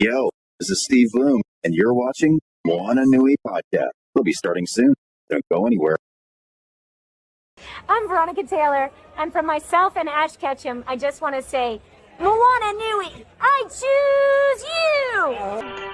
Yo, this is Steve Bloom, and you're watching Moana Nui Podcast. We'll be starting soon. Don't go anywhere. I'm Veronica Taylor, and from myself and Ash Ketchum, I just want to say, Moana Nui, I choose you!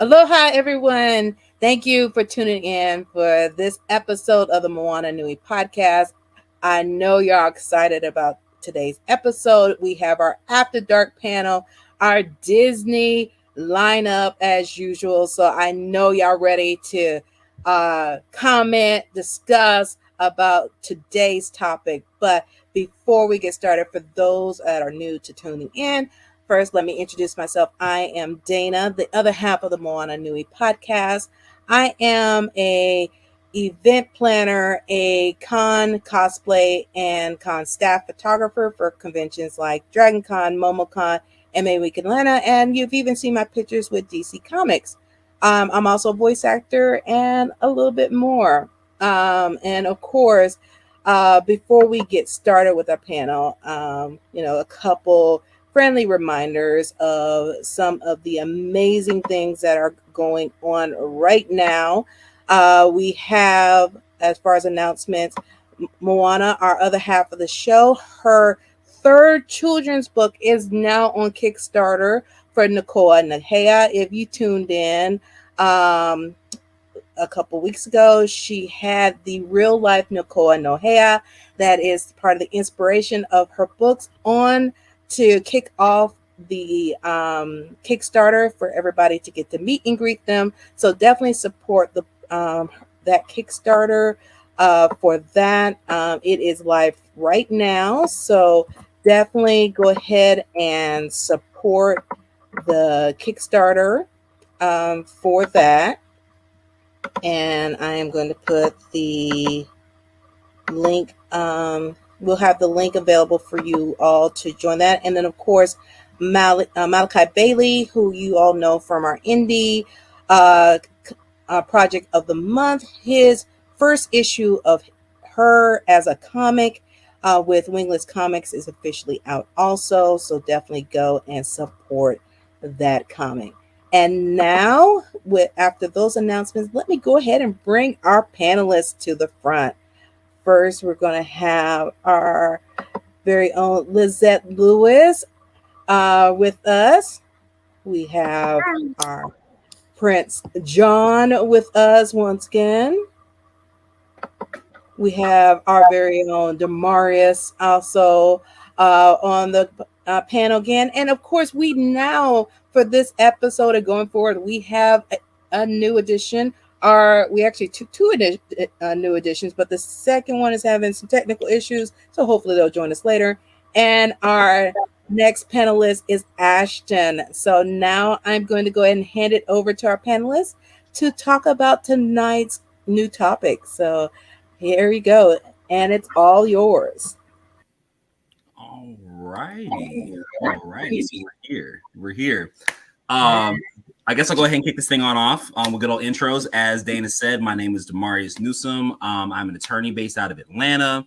Aloha, everyone. Thank you for tuning in for this episode of the Moana Nui Podcast. I know y'all excited about today's episode. We have our After Dark panel, our Disney lineup as usual. So I know y'all ready to comment, discuss about today's topic. But before we get started, for those that are new to tuning in, first, let me introduce myself. I am Dana, the other half of the Moana Nui Podcast. I am a event planner, a con cosplay, and con staff photographer for conventions like Dragon Con, MomoCon, MA Week Atlanta, and you've even seen my pictures with DC Comics. I'm also a voice actor and a little bit more. And of course, before we get started with our panel, a couple friendly reminders of some of the amazing things that are going on right now. We have, as far as announcements, Moana, our other half of the show, her third children's book is now on Kickstarter for Nakoa Nahea. If you tuned in a couple weeks ago, she had the real life Nakoa Nahea that is part of the inspiration of her books on to kick off the Kickstarter for everybody to get to meet and greet them. So definitely support the that Kickstarter for that. It is live right now. So definitely go ahead and support the Kickstarter for that. And I am going to put the link. We'll have the link available for you all to join that. And then, of course, Malachi Bailey, who you all know from our indie project of the month, his first issue of her as a comic with Wingless Comics is officially out also. So definitely go and support that comic. And now, after those announcements, let me go ahead and bring our panelists to the front. First, we're going to have our very own Lizette Lewis with us. We have our Prince John with us once again. We have our very own Demarius also on the panel again. And of course, we now, for this episode and going forward, we have a new addition. We actually took two new additions, but the second one is having some technical issues, so hopefully they'll join us later. And our next panelist is Ashton. So now I'm going to go ahead and hand it over to our panelists to talk about tonight's new topic. So here we go, and it's all yours. All righty. So we're here. I guess I'll go ahead and kick this thing on off with good old intros. As Dana said, my name is Demarius Newsom. I'm an attorney based out of Atlanta.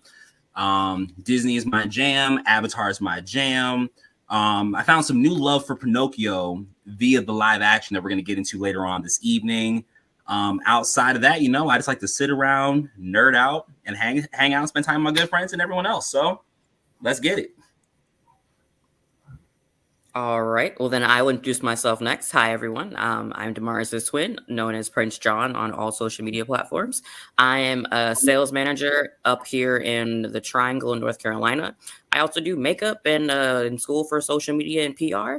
Disney is my jam. Avatar is my jam. I found some new love for Pinocchio via the live action that we're going to get into later on this evening. Outside of that, I just like to sit around, nerd out, and hang out and spend time with my good friends and everyone else. So let's get it. All right. Well, then I will introduce myself next. Hi, everyone. I'm Demarius' twin, known as Prince John on all social media platforms. I am a sales manager up here in the Triangle in North Carolina. I also do makeup and in school for social media and PR.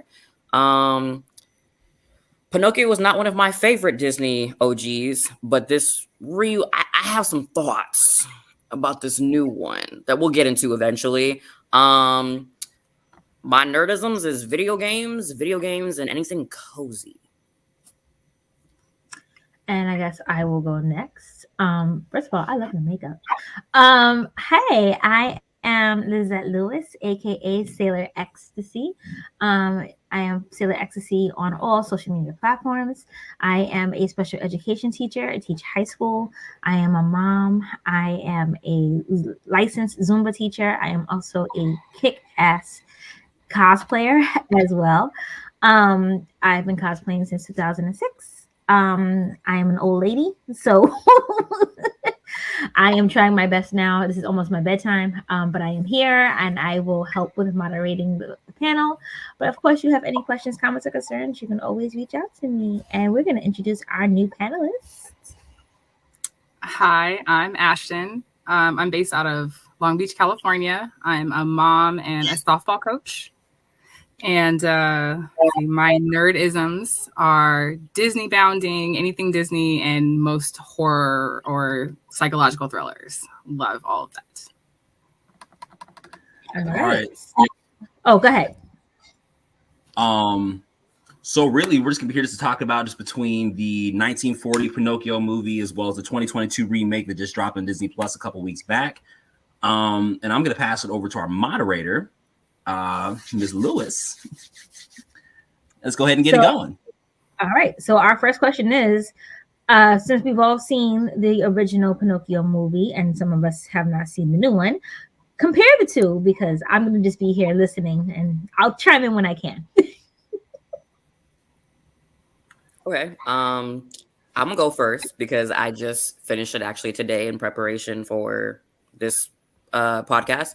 Pinocchio was not one of my favorite Disney OGs, but I have some thoughts about this new one that we'll get into eventually. My nerdisms is video games, and anything cozy. And I guess I will go next. First of all, I love your makeup. Hey, I am Lizette Lewis, aka Sailor Ecstasy. I am Sailor Ecstasy on all social media platforms. I am a special education teacher. I teach high school. I am a mom. I am a licensed Zumba teacher. I am also a kick-ass cosplayer as well. I've been cosplaying since 2006. I am an old lady, so I am trying my best now. This is almost my bedtime, but I am here and I will help with moderating the panel. But of course, you have any questions, comments, or concerns, you can always reach out to me. And we're going to introduce our new panelists. Hi, I'm Ashton. I'm based out of Long Beach, California. I'm a mom and a softball coach. And my nerdisms are Disney bounding, anything Disney, and most horror or psychological thrillers. Love all of that. All right. Oh, go ahead. So really, we're just gonna be here just to talk about just between the 1940 Pinocchio movie as well as the 2022 remake that just dropped on Disney Plus a couple weeks back. And I'm gonna pass it over to our moderator, Ms. Lewis. Let's go ahead and get it going. All right. So our first question is, since we've all seen the original Pinocchio movie and some of us have not seen the new one, compare the two, because I'm going to just be here listening and I'll chime in when I can. Okay. I'm gonna go first because I just finished it actually today in preparation for this podcast.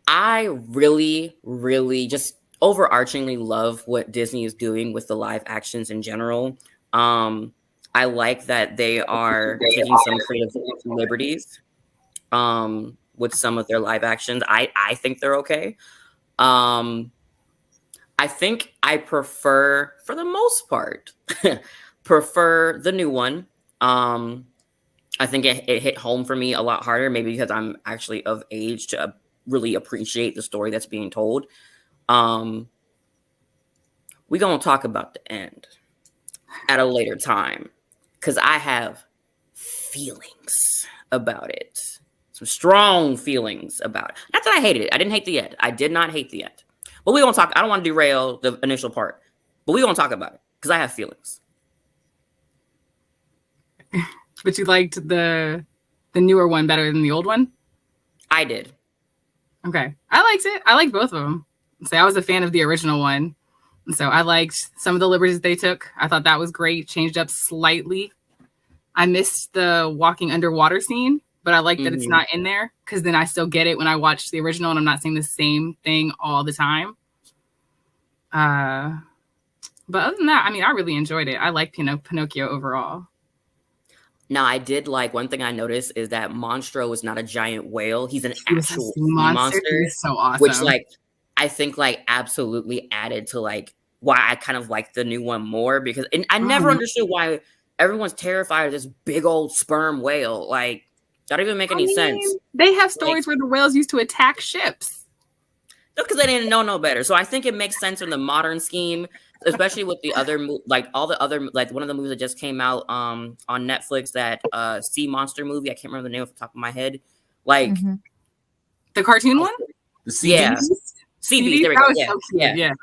I really, really just overarchingly love what Disney is doing with the live actions in general. I like that they are taking some creative liberties with some of their live actions. I think they're okay. I think I prefer, for the most part, prefer the new one. I think it hit home for me a lot harder, maybe because I'm actually of age to really appreciate the story that's being told. We're going to talk about the end at a later time because I have feelings about it. Some strong feelings about it. Not that I hated it. I didn't hate the end. I did not hate the end. But we're going to talk. I don't want to derail the initial part, but we're going to talk about it because I have feelings. But you liked the newer one better than the old one? I did. Okay. I liked it. I liked both of them. So I was a fan of the original one. And so I liked some of the liberties they took. I thought that was great. Changed up slightly. I missed the walking underwater scene, but I like that it's not in there because then I still get it when I watch the original and I'm not saying the same thing all the time. But other than that, I mean, I really enjoyed it. I like Pinocchio overall. Now, I did like one thing I noticed is that Monstro is not a giant whale. He's an actual sea monster. He's so awesome. Which, like, I think, like, absolutely added to, like, why I kind of like the new one more because I never understood why everyone's terrified of this big old sperm whale. Like, that don't even make any sense. They have stories where the whales used to attack ships. No, because they didn't know no better. So I think it makes sense in the modern scheme, especially with the other, like all the other, like one of the movies that just came out on Netflix, that sea monster movie. I can't remember the name off the top of my head. Like the cartoon one? The Sea Beast? Sea Beast, there we go. Yeah. So yeah.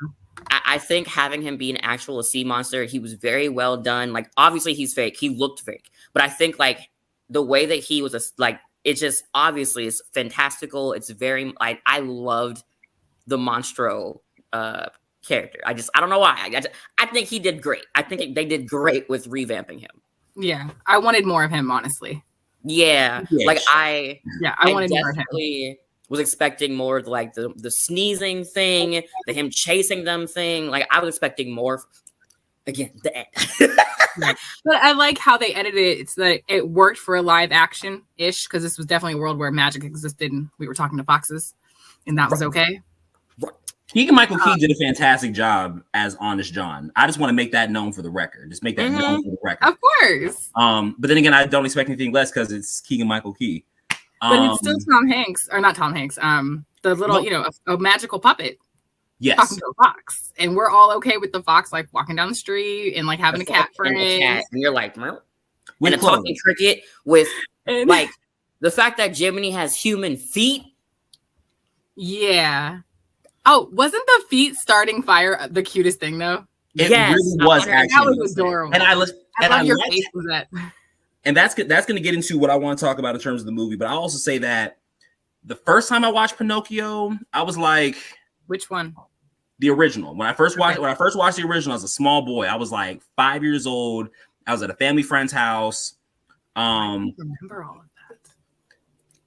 I think having him be an actual sea monster, he was very well done. Like, obviously he's fake. He looked fake. But I think, like, the way that he was, it just, obviously, is fantastical. It's very, like, I loved the Monstro character. I don't know why. I think he did great. I think they did great with revamping him. Yeah. I wanted more of him, honestly. Yeah. Like, I wanted more of him. Was expecting more of like the sneezing thing, the him chasing them thing. Like, I was expecting more. Again, the end. But I like how they edited it. It's like it worked for a live action ish because this was definitely a world where magic existed and we were talking to foxes, and that was okay. Right. Keegan-Michael Key did a fantastic job as Honest John. I just want to make that known for the record. Just make that known for the record. Of course. But then again, I don't expect anything less because it's Keegan-Michael Key. But it's still Tom Hanks, or not Tom Hanks. The little, a magical puppet. Yes. Talking to a fox, and we're all okay with the fox like walking down the street and like having a cat friend. And you're like, and a talking cricket with like the fact that Jiminy has human feet. Yeah. Oh, wasn't the feet starting fire the cutest thing though? It really was. That was adorable. And I love your face with that. And that's going to get into what I want to talk about in terms of the movie. But I also say that the first time I watched Pinocchio, I was like, which one? The original. When I first watched the original, I was a small boy. I was like 5 years old. I was at a family friend's house. I don't remember all of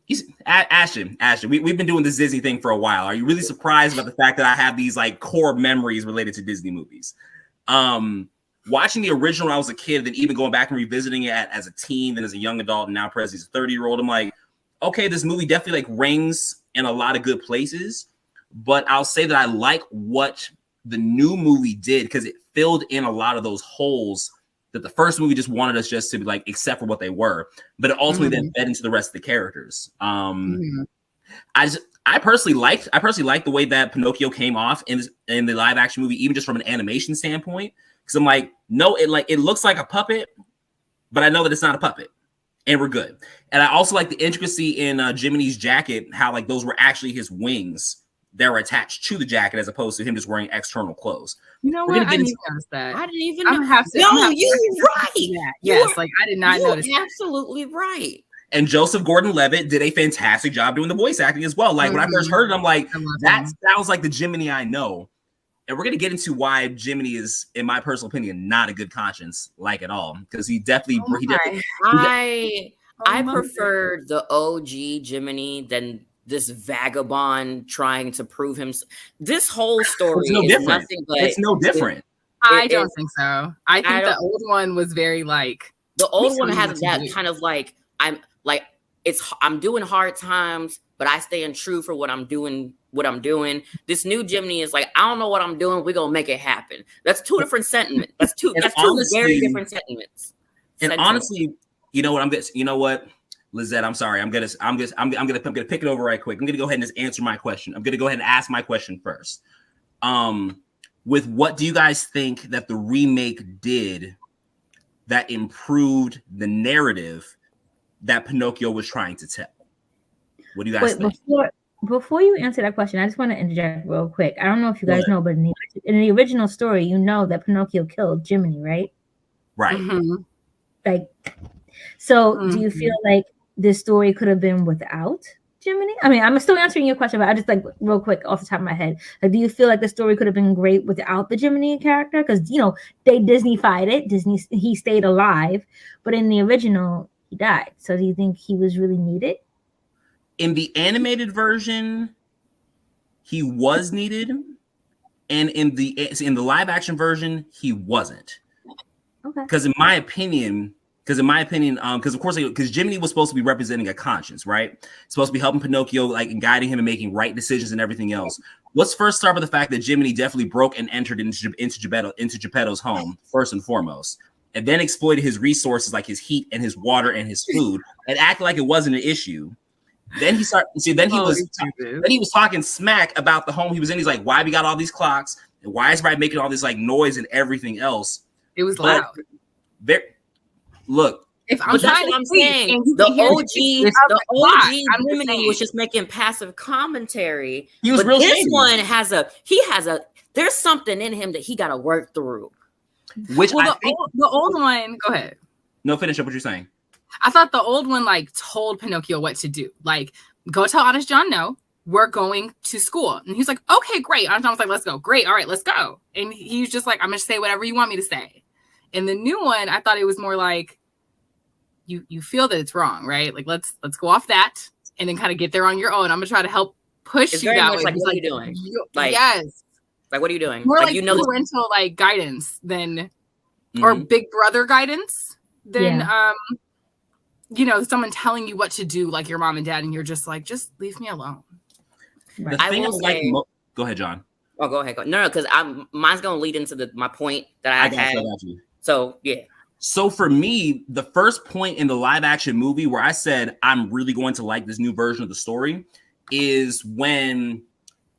that. Ashton. We've been doing this Disney thing for a while. Are you really surprised about the fact that I have these like core memories related to Disney movies? Watching the original when I was a kid, then even going back and revisiting it as a teen, then as a young adult, and now presently as a 30-year-old, I'm like, okay, this movie definitely like rings in a lot of good places. But I'll say that I like what the new movie did because it filled in a lot of those holes that the first movie just wanted us just to be like accept for what they were. But it ultimately then fed into the rest of the characters. I personally liked the way that Pinocchio came off in the live action movie, even just from an animation standpoint. Because I'm like, no, it looks like a puppet, but I know that it's not a puppet. And we're good. And I also like the intricacy in Jiminy's jacket, how like those were actually his wings that were attached to the jacket as opposed to him just wearing external clothes. You know what? I didn't even notice that. I didn't even know. You're right. Yes, like I did not notice. You're absolutely right. And Joseph Gordon-Levitt did a fantastic job doing the voice acting as well. Like when I first heard it, I'm like, that sounds like the Jiminy I know. And we're going to get into why Jiminy is, in my personal opinion, not a good conscience, like at all. Because he definitely... I preferred the OG Jiminy than this vagabond trying to prove himself. This whole story is nothing but... It's no different. I don't think so. I think the old one was very like... The old one has that kind of like... I'm doing hard times, but I staying true for what I'm doing. This new Jiminy is like, I don't know what I'm doing. We're gonna make it happen. That's two different sentiments. That's two very different sentiments. And honestly, you know what, Lizette, I'm sorry. I'm gonna pick it over right quick. I'm gonna go ahead and just answer my question. I'm gonna go ahead and ask my question first. With what do you guys think that the remake did that improved the narrative that Pinocchio was trying to tell? What do you guys think? Before you answer that question, I just want to interject real quick. I don't know if you guys know, but in the original story, you know that Pinocchio killed Jiminy, right? Right. Like, so do you feel like this story could have been without Jiminy? I mean, I'm still answering your question, but I just like real quick off the top of my head. Like, do you feel like the story could have been great without the Jiminy character? Because they Disney-fied it. He stayed alive, but in the original, he died. So do you think he was really needed? In the animated version, he was needed, and in the live action version, he wasn't. Okay. Because in my opinion, because of course, because Jiminy was supposed to be representing a conscience, right? Supposed to be helping Pinocchio, like, and guiding him and making right decisions and everything else. Let's first start with the fact that Jiminy definitely broke and entered into Geppetto's home first and foremost, and then exploited his resources like his heat and his water and his food, and acted like it wasn't an issue. Then he was talking smack about the home he was in. He's like, why we got all these clocks and why is everybody making all this like noise and everything else? It was loud. Look, if I'm trying to saying, the OG Jiminy was just making passive commentary. He was real shady. This one has there's something in him that he got to work through. The old one, go ahead. No, finish up what you're saying. I thought the old one like told Pinocchio what to do. Like, go tell Honest John no, we're going to school. And he's like, okay, great. Honest John was like, let's go. Great, all right, let's go. And he's just like, I'm gonna say whatever you want me to say. In the new one, I thought it was more like, you feel that it's wrong, right? Like, let's go off that and then kind of get there on your own. I'm gonna try to help push you that way. Like, what are you doing? Yes. Like, what are you doing? More like parental like guidance than or big brother guidance than someone telling you what to do, like your mom and dad, and you're just like, just leave me alone. Right. Go ahead, John. Oh, go ahead. No, because mine's gonna lead into my point that I got had. you. So yeah. So for me, the first point in the live action movie where I said I'm really going to like this new version of the story is when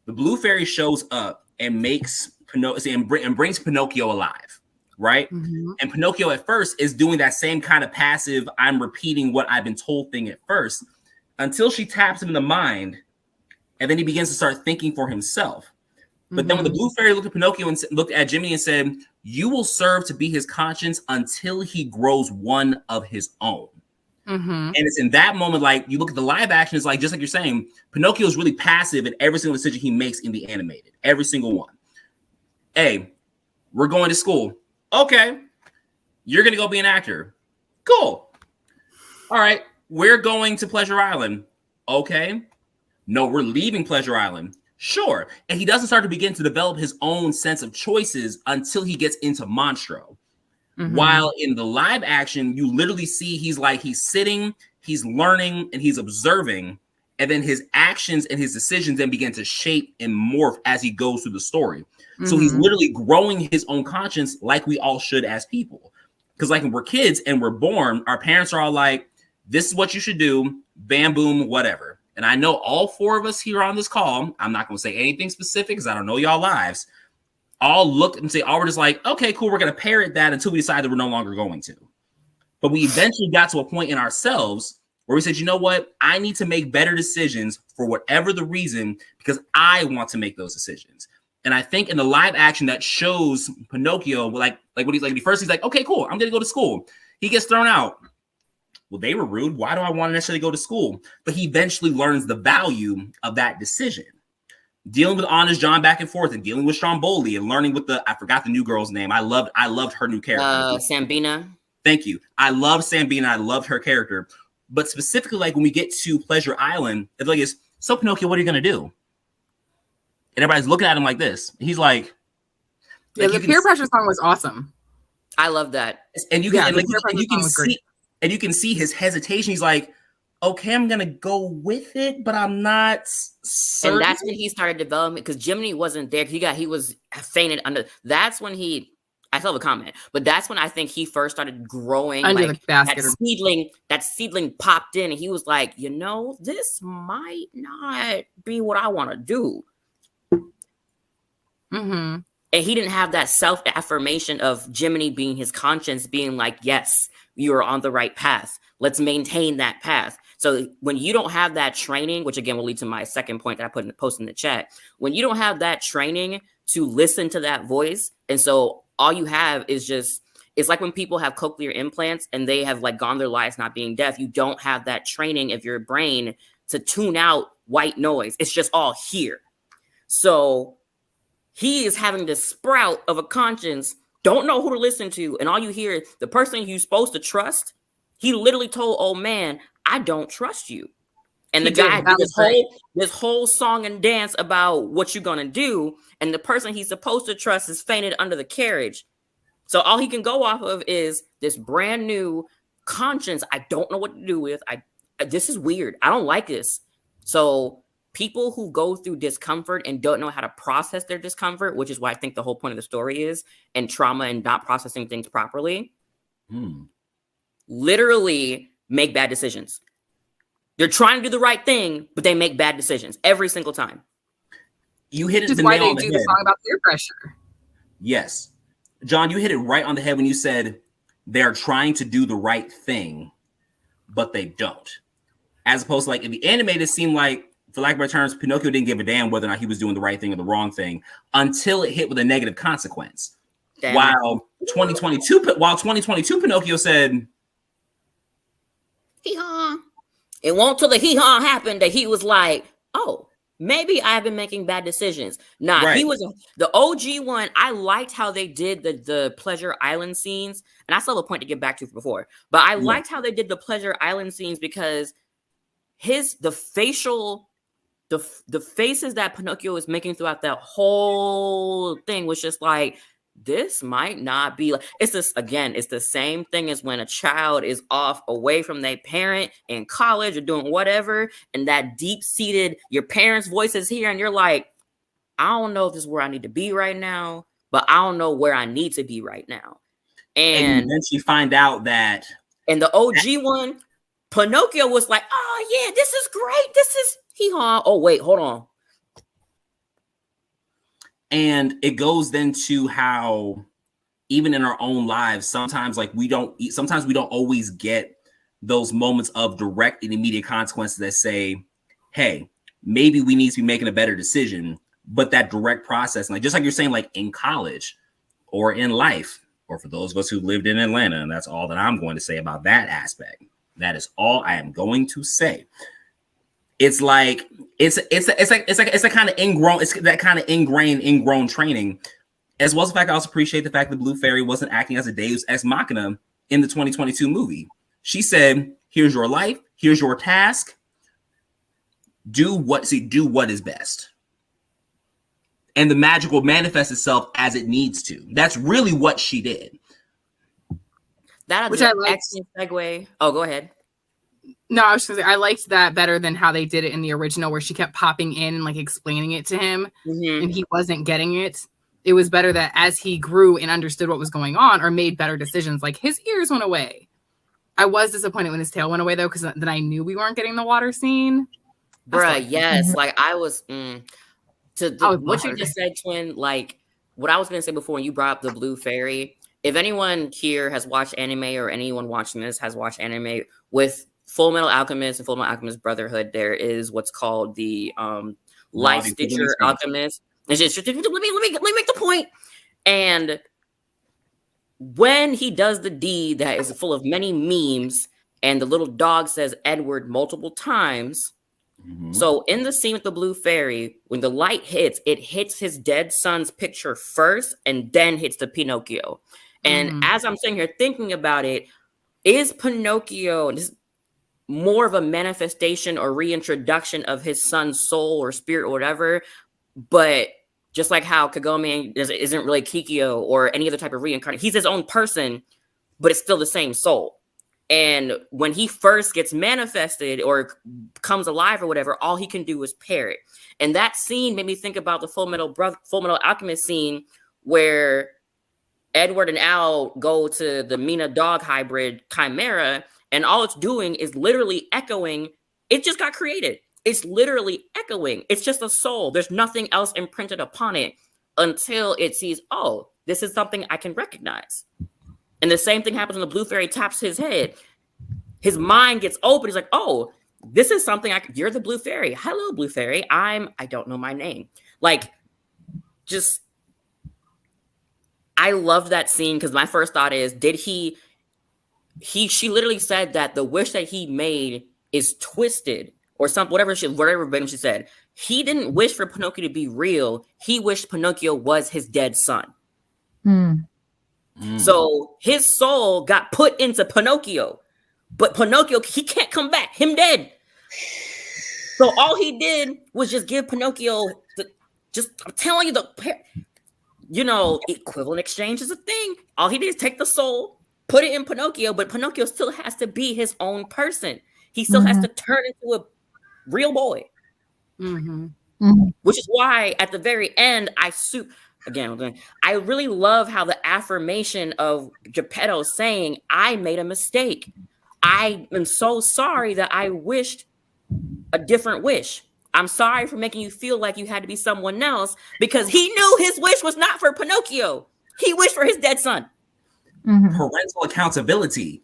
the Blue Fairy shows up and makes and brings Pinocchio alive, right? Mm-hmm. And Pinocchio at first is doing that same kind of passive, I'm repeating what I've been told thing at first, until she taps him in the mind, and then he begins to start thinking for himself. But then when the Blue Fairy looked at Pinocchio and looked at Jiminy and said, you will serve to be his conscience until he grows one of his own. And it's in that moment, like you look at the live action, it's like, just like you're saying, Pinocchio is really passive in every single decision he makes in the animated, every single one. Hey, we're going to school. Okay. You're going to go be an actor. Cool. All right. We're going to Pleasure Island. Okay. No, we're leaving Pleasure Island. Sure. And he doesn't start to begin to develop his own sense of choices until he gets into Monstro. While in the live action, you literally see he's sitting, he's learning, and he's observing. And then his actions and his decisions then begin to shape and morph as he goes through the story. So he's literally growing his own conscience like we all should as people. Because like when we're kids and we're born, our parents are all like, this is what you should do, bam, boom, whatever. And I know all four of us here on this call, I'm not going to say anything specific because I don't know y'all lives, all look and say, all we're just like, okay, cool, we're going to parrot that until we decide that we're no longer going to. But we eventually got to a point in ourselves where we said, you know what? I need to make better decisions for whatever the reason, because I want to make those decisions. And I think in the live action that shows Pinocchio, like when he's first, he's like, okay, cool, I'm going to go to school. He gets thrown out. Well, they were rude. Why do I want to necessarily go to school? But he eventually learns the value of that decision. Dealing with Honest John back and forth and dealing with Stromboli and learning with I forgot the new girl's name. I loved her new character. Sambina. Thank you. I love Sambina. I loved her character. But specifically, like when we get to Pleasure Island, it's like, so Pinocchio, what are you going to do? And everybody's looking at him like this. He's like, yeah, the peer pressure song was awesome. I love that. And you can see his hesitation. He's like, okay, I'm gonna go with it, but I'm not certain. And that's when he started developing, because Jiminy wasn't there. He was fainted under. That's when I still have a comment, but that's when I think he first started growing. Under like the basket. That seedling popped in, and he was like, this might not be what I want to do. And he didn't have that self-affirmation of Jiminy being his conscience, being like, yes, you are on the right path. Let's maintain that path. So when you don't have that training, which again will lead to my second point that I put in the post in the chat, when you don't have that training to listen to that voice, and so all you have is it's like when people have cochlear implants and they have like gone their lives not being deaf. You don't have that training of your brain to tune out white noise. It's just all here. So he is having this sprout of a conscience, don't know who to listen to. And all you hear is the person you're supposed to trust. He literally told old man, I don't trust you. And the guy did this whole song and dance about what you're going to do. And the person he's supposed to trust is fainted under the carriage. So all he can go off of is this brand new conscience. I don't know what to do with. This is weird. I don't like this. So people who go through discomfort and don't know how to process their discomfort, which is what I think the whole point of the story is, and trauma and not processing things properly, literally make bad decisions. They're trying to do the right thing, but they make bad decisions every single time. You hit it. Which is why they do the song about peer pressure. Yes. John, you hit it right on the head when you said they're trying to do the right thing, but they don't. As opposed to like in the animated, it seemed like, for lack of better terms, Pinocchio didn't give a damn whether or not he was doing the right thing or the wrong thing until it hit with a negative consequence. While 2022 Pinocchio said, hee-haw. It won't till the hee-haw happened that he was like, oh, maybe I've been making bad decisions. Nah, right. He was the OG one. I liked how they did the Pleasure Island scenes. And I still have a point to get back to before. But I liked how they did the Pleasure Island scenes because the faces that Pinocchio was making throughout that whole thing was just like, this might not be like, it's the same thing as when a child is off away from their parent in college or doing whatever, and that deep-seated, your parents' voice is here, and you're like, I don't know if this is where I need to be right now, but I don't know where I need to be right now. And then she find out that in the OG one, Pinocchio was like, oh yeah, this is great. This is hee-haw. Oh, wait, hold on. And it goes then to how even in our own lives, sometimes we don't always get those moments of direct and immediate consequences that say, hey, maybe we need to be making a better decision. But that direct process, just like you're saying, like in college or in life, or for those of us who lived in Atlanta, and that's all that I'm going to say about that aspect. That is all I am going to say. It's like it's a kind of ingrown, it's that kind of ingrown training, as well as the fact I also appreciate the fact that Blue Fairy wasn't acting as a Deus Ex Machina in the 2022 movie. She said, "Here's your life, here's your task. Do what is best." And the magic will manifest itself as it needs to. That's really what she did. That is an excellent segue. Oh, go ahead. No, I was going to say, I liked that better than how they did it in the original, where she kept popping in and like explaining it to him, and he wasn't getting it. It was better that as he grew and understood what was going on or made better decisions, like his ears went away. I was disappointed when his tail went away, though, because then I knew we weren't getting the water scene. Bruh, yes. Like I was... what you just said, Twin, like what I was going to say before when you brought up the Blue Fairy, if anyone here has watched anime or anyone watching this has watched anime, with Full Metal Alchemist and Full Metal Alchemist Brotherhood, there is what's called the Life Stitcher Alchemist. It's just, let me make the point. And when he does the deed that is full of many memes, and the little dog says Edward multiple times. So in the scene with the Blue Fairy, when the light hits, it hits his dead son's picture first and then hits the Pinocchio. And as I'm sitting here thinking about it, is Pinocchio more of a manifestation or reintroduction of his son's soul or spirit or whatever? But just like how Kagome isn't really Kikyo or any other type of reincarnation, he's his own person, but it's still the same soul. And when he first gets manifested or comes alive or whatever, all he can do is parrot. And that scene made me think about the Full Metal Alchemist scene where Edward and Al go to the Mina dog hybrid Chimera, and all it's doing is literally echoing. It just got created. It's literally echoing. It's just a soul. There's nothing else imprinted upon it until it sees, oh, this is something I can recognize. And the same thing happens when the Blue Fairy taps his head. His mind gets open. He's like, oh, this is something you're the Blue Fairy. Hello, Blue Fairy. I don't know my name. Like, just, I loved that scene because my first thought is, she literally said that the wish that he made is twisted or something, whatever she said. He didn't wish for Pinocchio to be real. He wished Pinocchio was his dead son. So his soul got put into Pinocchio, but Pinocchio, he can't come back. Him dead. So all he did was just give Pinocchio I'm telling you, equivalent exchange is a thing. All he did is take the soul, put it in Pinocchio, but Pinocchio still has to be his own person. He still has to turn into a real boy. Which is why at the very end, I really love how the affirmation of Geppetto saying, I made a mistake. I am so sorry that I wished a different wish. I'm sorry for making you feel like you had to be someone else, because he knew his wish was not for Pinocchio. He wished for his dead son. Parental accountability.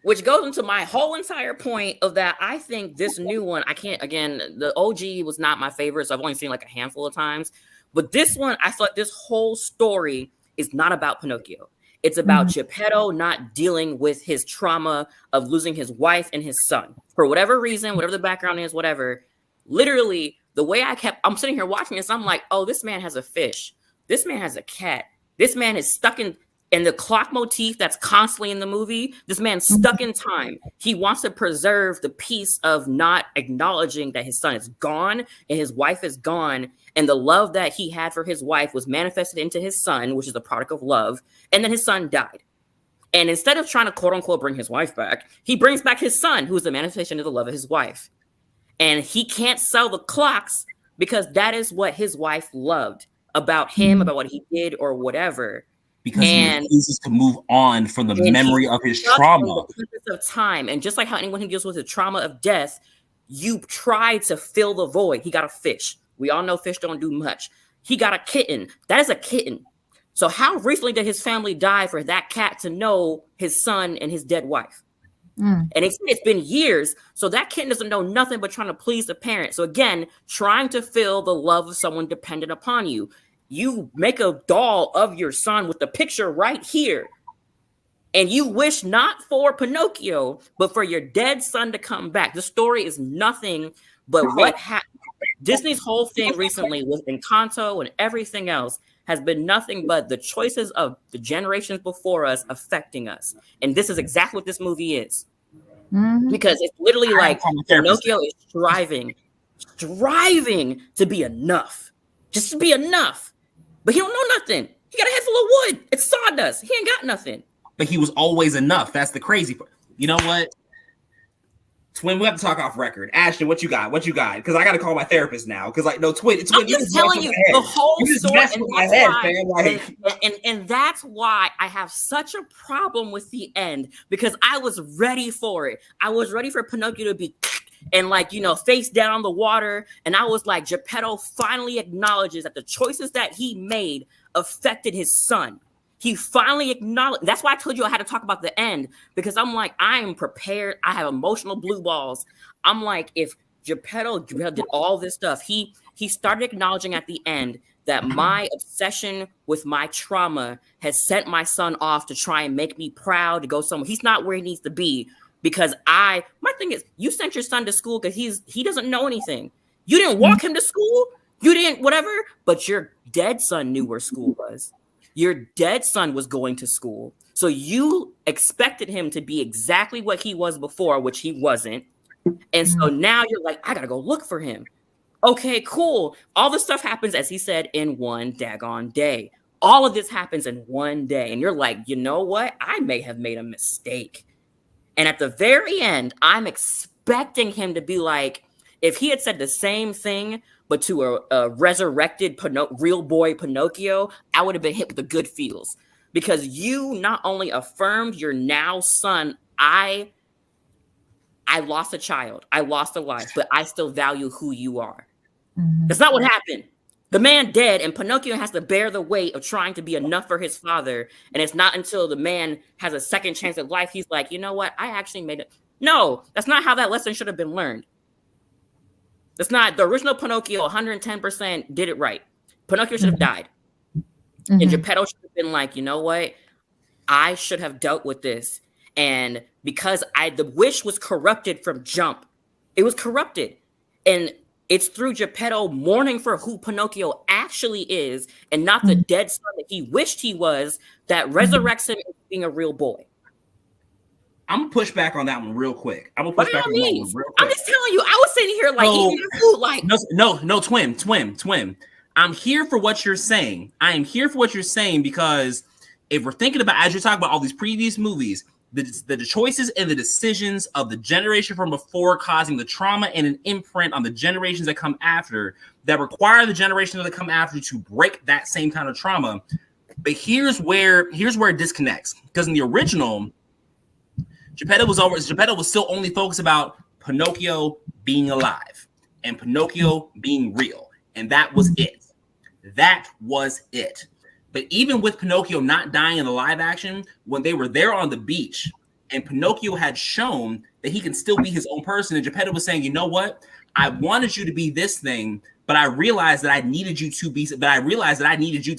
Which goes into my whole entire point of that. I think this new one, the OG was not my favorite, so I've only seen like a handful of times. But this one, I feel like this whole story is not about Pinocchio. It's about Geppetto not dealing with his trauma of losing his wife and his son. For whatever reason, whatever the background is, whatever. Literally, the way I'm sitting here watching this, I'm like, oh, this man has a fish. This man has a cat. This man is stuck in the clock motif that's constantly in the movie. This man's stuck in time. He wants to preserve the peace of not acknowledging that his son is gone and his wife is gone. And the love that he had for his wife was manifested into his son, which is a product of love. And then his son died. And instead of trying to quote unquote bring his wife back, he brings back his son, who is the manifestation of the love of his wife. And he can't sell the clocks because that is what his wife loved about him, about what he did or whatever. Because he refuses to move on from the memory of his trauma. Of time. And just like how anyone who deals with the trauma of death, you try to fill the void. He got a fish. We all know fish don't do much. He got a kitten. That is a kitten. So how recently did his family die for that cat to know his son and his dead wife? And it's been years. So that kitten doesn't know nothing but trying to please the parent. So again, trying to fill the love of someone dependent upon you. You make a doll of your son with the picture right here. And you wish not for Pinocchio, but for your dead son to come back. The story is nothing but what happened. Disney's whole thing recently with Encanto and everything else has been nothing but the choices of the generations before us affecting us. And this is exactly what this movie is. Because it's literally like Pinocchio is striving to be enough. Just to be enough. But he don't know nothing. He got a head full of wood. It's sawdust. He ain't got nothing. But he was always enough. That's the crazy part. You know what? Twin, we have to talk off record. Ashton, what you got? Because I got to call my therapist now. Because Twin, I'm just telling you the whole story. And that's why I have such a problem with the end, because I was ready for it. I was ready for Pinocchio to be and face down on the water. And I was like, Geppetto finally acknowledges that the choices that he made affected his son. He finally acknowledged. That's why I told you I had to talk about the end, because I'm like, I am prepared. I have emotional blue balls. I'm like, if Geppetto did all this stuff, he started acknowledging at the end that my obsession with my trauma has sent my son off to try and make me proud to go somewhere. He's not where he needs to be, because my thing is, you sent your son to school because he doesn't know anything. You didn't walk him to school. You didn't whatever, but your dead son knew where school was. Your dead son was going to school. So you expected him to be exactly what he was before, which he wasn't. And so now you're like, I got to go look for him. Okay, cool. All this stuff happens, as he said, in one daggone day. All of this happens in one day. And you're like, you know what? I may have made a mistake. And at the very end, I'm expecting him to be like, if he had said the same thing, but to a resurrected real boy Pinocchio, I would have been hit with the good feels, because you not only affirmed your now son, I lost a child, I lost a life, but I still value who you are. That's not what happened. The man dead, and Pinocchio has to bear the weight of trying to be enough for his father. And it's not until the man has a second chance at life, he's like, you know what? I actually made it. No, that's not how that lesson should have been learned. That's not the original Pinocchio. 110% did it right. Pinocchio should have died. And Geppetto should have been like, you know what? I should have dealt with this. And because the wish was corrupted from jump, it was corrupted. And it's through Geppetto mourning for who Pinocchio actually is, and not the dead son that he wished he was, that resurrects him as being a real boy. I'm gonna push back on that one real quick. I'm just telling you, I was sitting here like eating my food, like no, twin. I'm here for what you're saying. I am here for what you're saying, because if we're thinking about, as you're talking about all these previous movies, the choices and the decisions of the generation from before causing the trauma and an imprint on the generations that come after, that require the generations that come after to break that same kind of trauma. But here's where it disconnects, because in the original, Geppetto was still only focused about Pinocchio being alive and Pinocchio being real. And that was it. But even with Pinocchio not dying in the live action, when they were there on the beach and Pinocchio had shown that he can still be his own person, and Geppetto was saying, you know what? I wanted you to be this thing, but I realized that I needed you to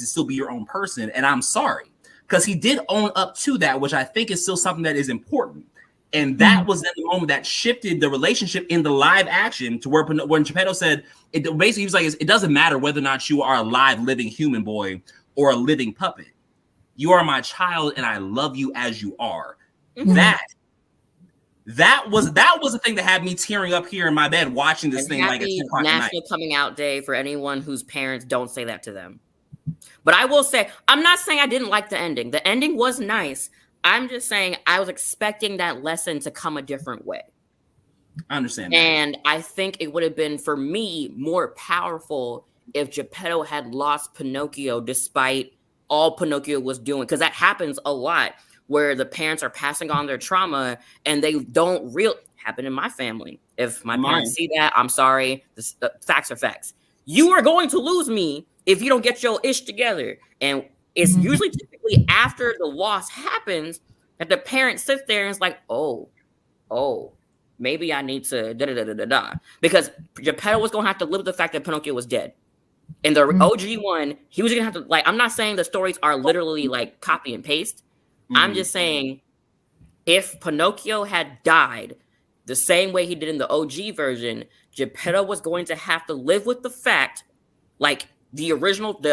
still be your own person. And I'm sorry. Because he did own up to that, which I think is still something that is important. And that was then the moment that shifted the relationship in the live action to where when Geppetto said, basically he was like, it doesn't matter whether or not you are a live, living human boy or a living puppet. You are my child, and I love you as you are. That was the thing that had me tearing up here in my bed watching this thing like at 10 o'clock at night. National Coming Out Day for anyone whose parents don't say that to them. But I will say, I'm not saying I didn't like the ending. The ending was nice. I'm just saying I was expecting that lesson to come a different way. I understand that. And I think it would have been, for me, more powerful if Geppetto had lost Pinocchio despite all Pinocchio was doing. Because that happens a lot, where the parents are passing on their trauma and they don't happen in my family. If my parents see that, I'm sorry. The facts are facts. You are going to lose me if you don't get your ish together. And it's usually typically after the loss happens that the parent sits there and is like, oh, maybe I need to da-da-da-da-da-da. Because Geppetto was going to have to live with the fact that Pinocchio was dead. In the OG one, he was going to have to, like, I'm not saying the stories are literally like copy and paste. I'm just saying if Pinocchio had died the same way he did in the OG version, Geppetto was going to have to live with the fact, like, the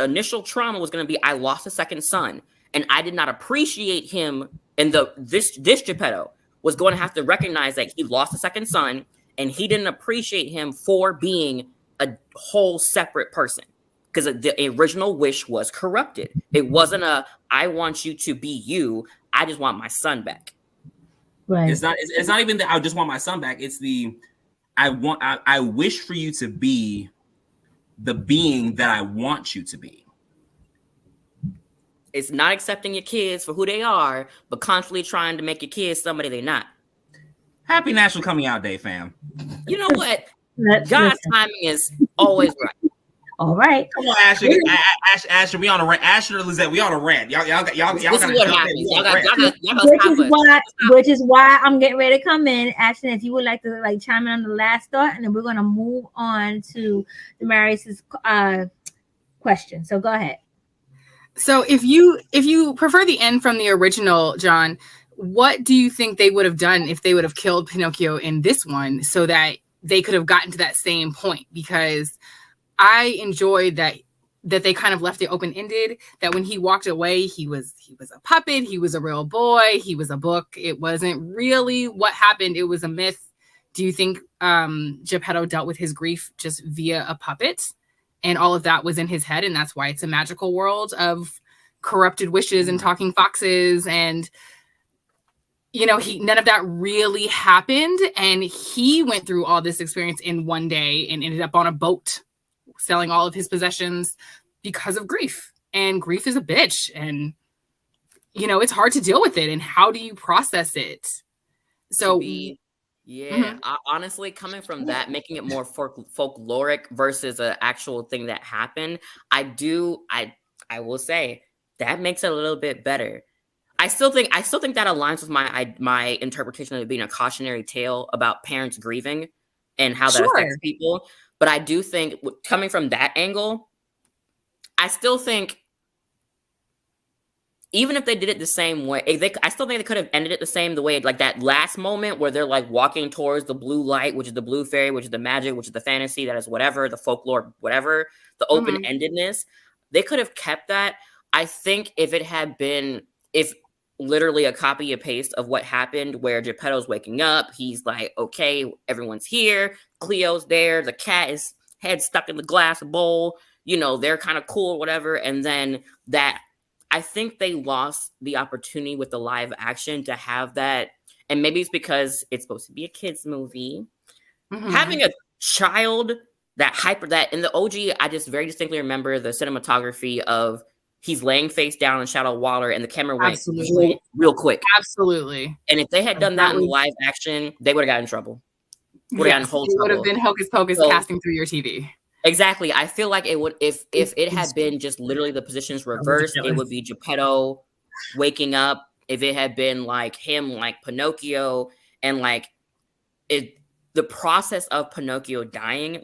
initial trauma was going to be, I lost a second son, and I did not appreciate him. And this Geppetto was going to have to recognize that he lost a second son, and he didn't appreciate him for being a whole separate person, because the original wish was corrupted. It wasn't I want you to be you. I just want my son back. Right. It's not even that I just want my son back. It's I wish for you to be the being that I want you to be. It's not accepting your kids for who they are, but constantly trying to make your kids somebody they're not. Happy National Coming Out Day, fam. You know what? God's timing is always right. All right. Come on, Ashley. Ashley, we on a rant. Ashley or Lizette, we on a rant. Y'all This is what happens. Which is why I'm getting ready to come in. Ashley, if you would like to chime in on the last thought, and then we're gonna move on to Damaris's question. So go ahead. So if you prefer the end from the original, John, what do you think they would have done if they would have killed Pinocchio in this one so that they could have gotten to that same point? Because I enjoyed that they kind of left it open-ended, that when he walked away, he was a puppet, he was a real boy, he was a book. It wasn't really what happened. It was a myth. Do you think Geppetto dealt with his grief just via a puppet? And all of that was in his head, and that's why it's a magical world of corrupted wishes and talking foxes, and none of that really happened, and he went through all this experience in one day and ended up on a boat selling all of his possessions because of grief. And grief is a bitch, and it's hard to deal with it, and how do you process it? So honestly, coming from that, making it more folkloric versus an actual thing that happened, I will say that makes it a little bit better. I still think that aligns with my interpretation of it being a cautionary tale about parents grieving and how that affects people. But I do think, coming from that angle, I still think, even if they did it the same way, I still think they could have ended it the way, like that last moment where they're like walking towards the blue light, which is the blue fairy, which is the magic, which is the fantasy, that is whatever, the folklore, whatever, the open-endedness. They could have kept that. I think if literally a copy and paste of what happened, where Geppetto's waking up, he's like, okay, everyone's here, Cleo's there, the cat is head stuck in the glass bowl, they're kind of cool or whatever, and then that, I think they lost the opportunity with the live action to have that, and maybe it's because it's supposed to be a kids movie. Having a child that in the OG, I just very distinctly remember the cinematography of he's laying face down in shallow water, and the camera went real quick. Absolutely. And if they had done that in live action, they would have got in trouble. Would have gotten in whole trouble. It would have been hocus pocus casting through your TV. Exactly. I feel like it would, if it had been just literally the positions reversed, it would be Geppetto waking up. If it had been like him, like Pinocchio, and the process of Pinocchio dying,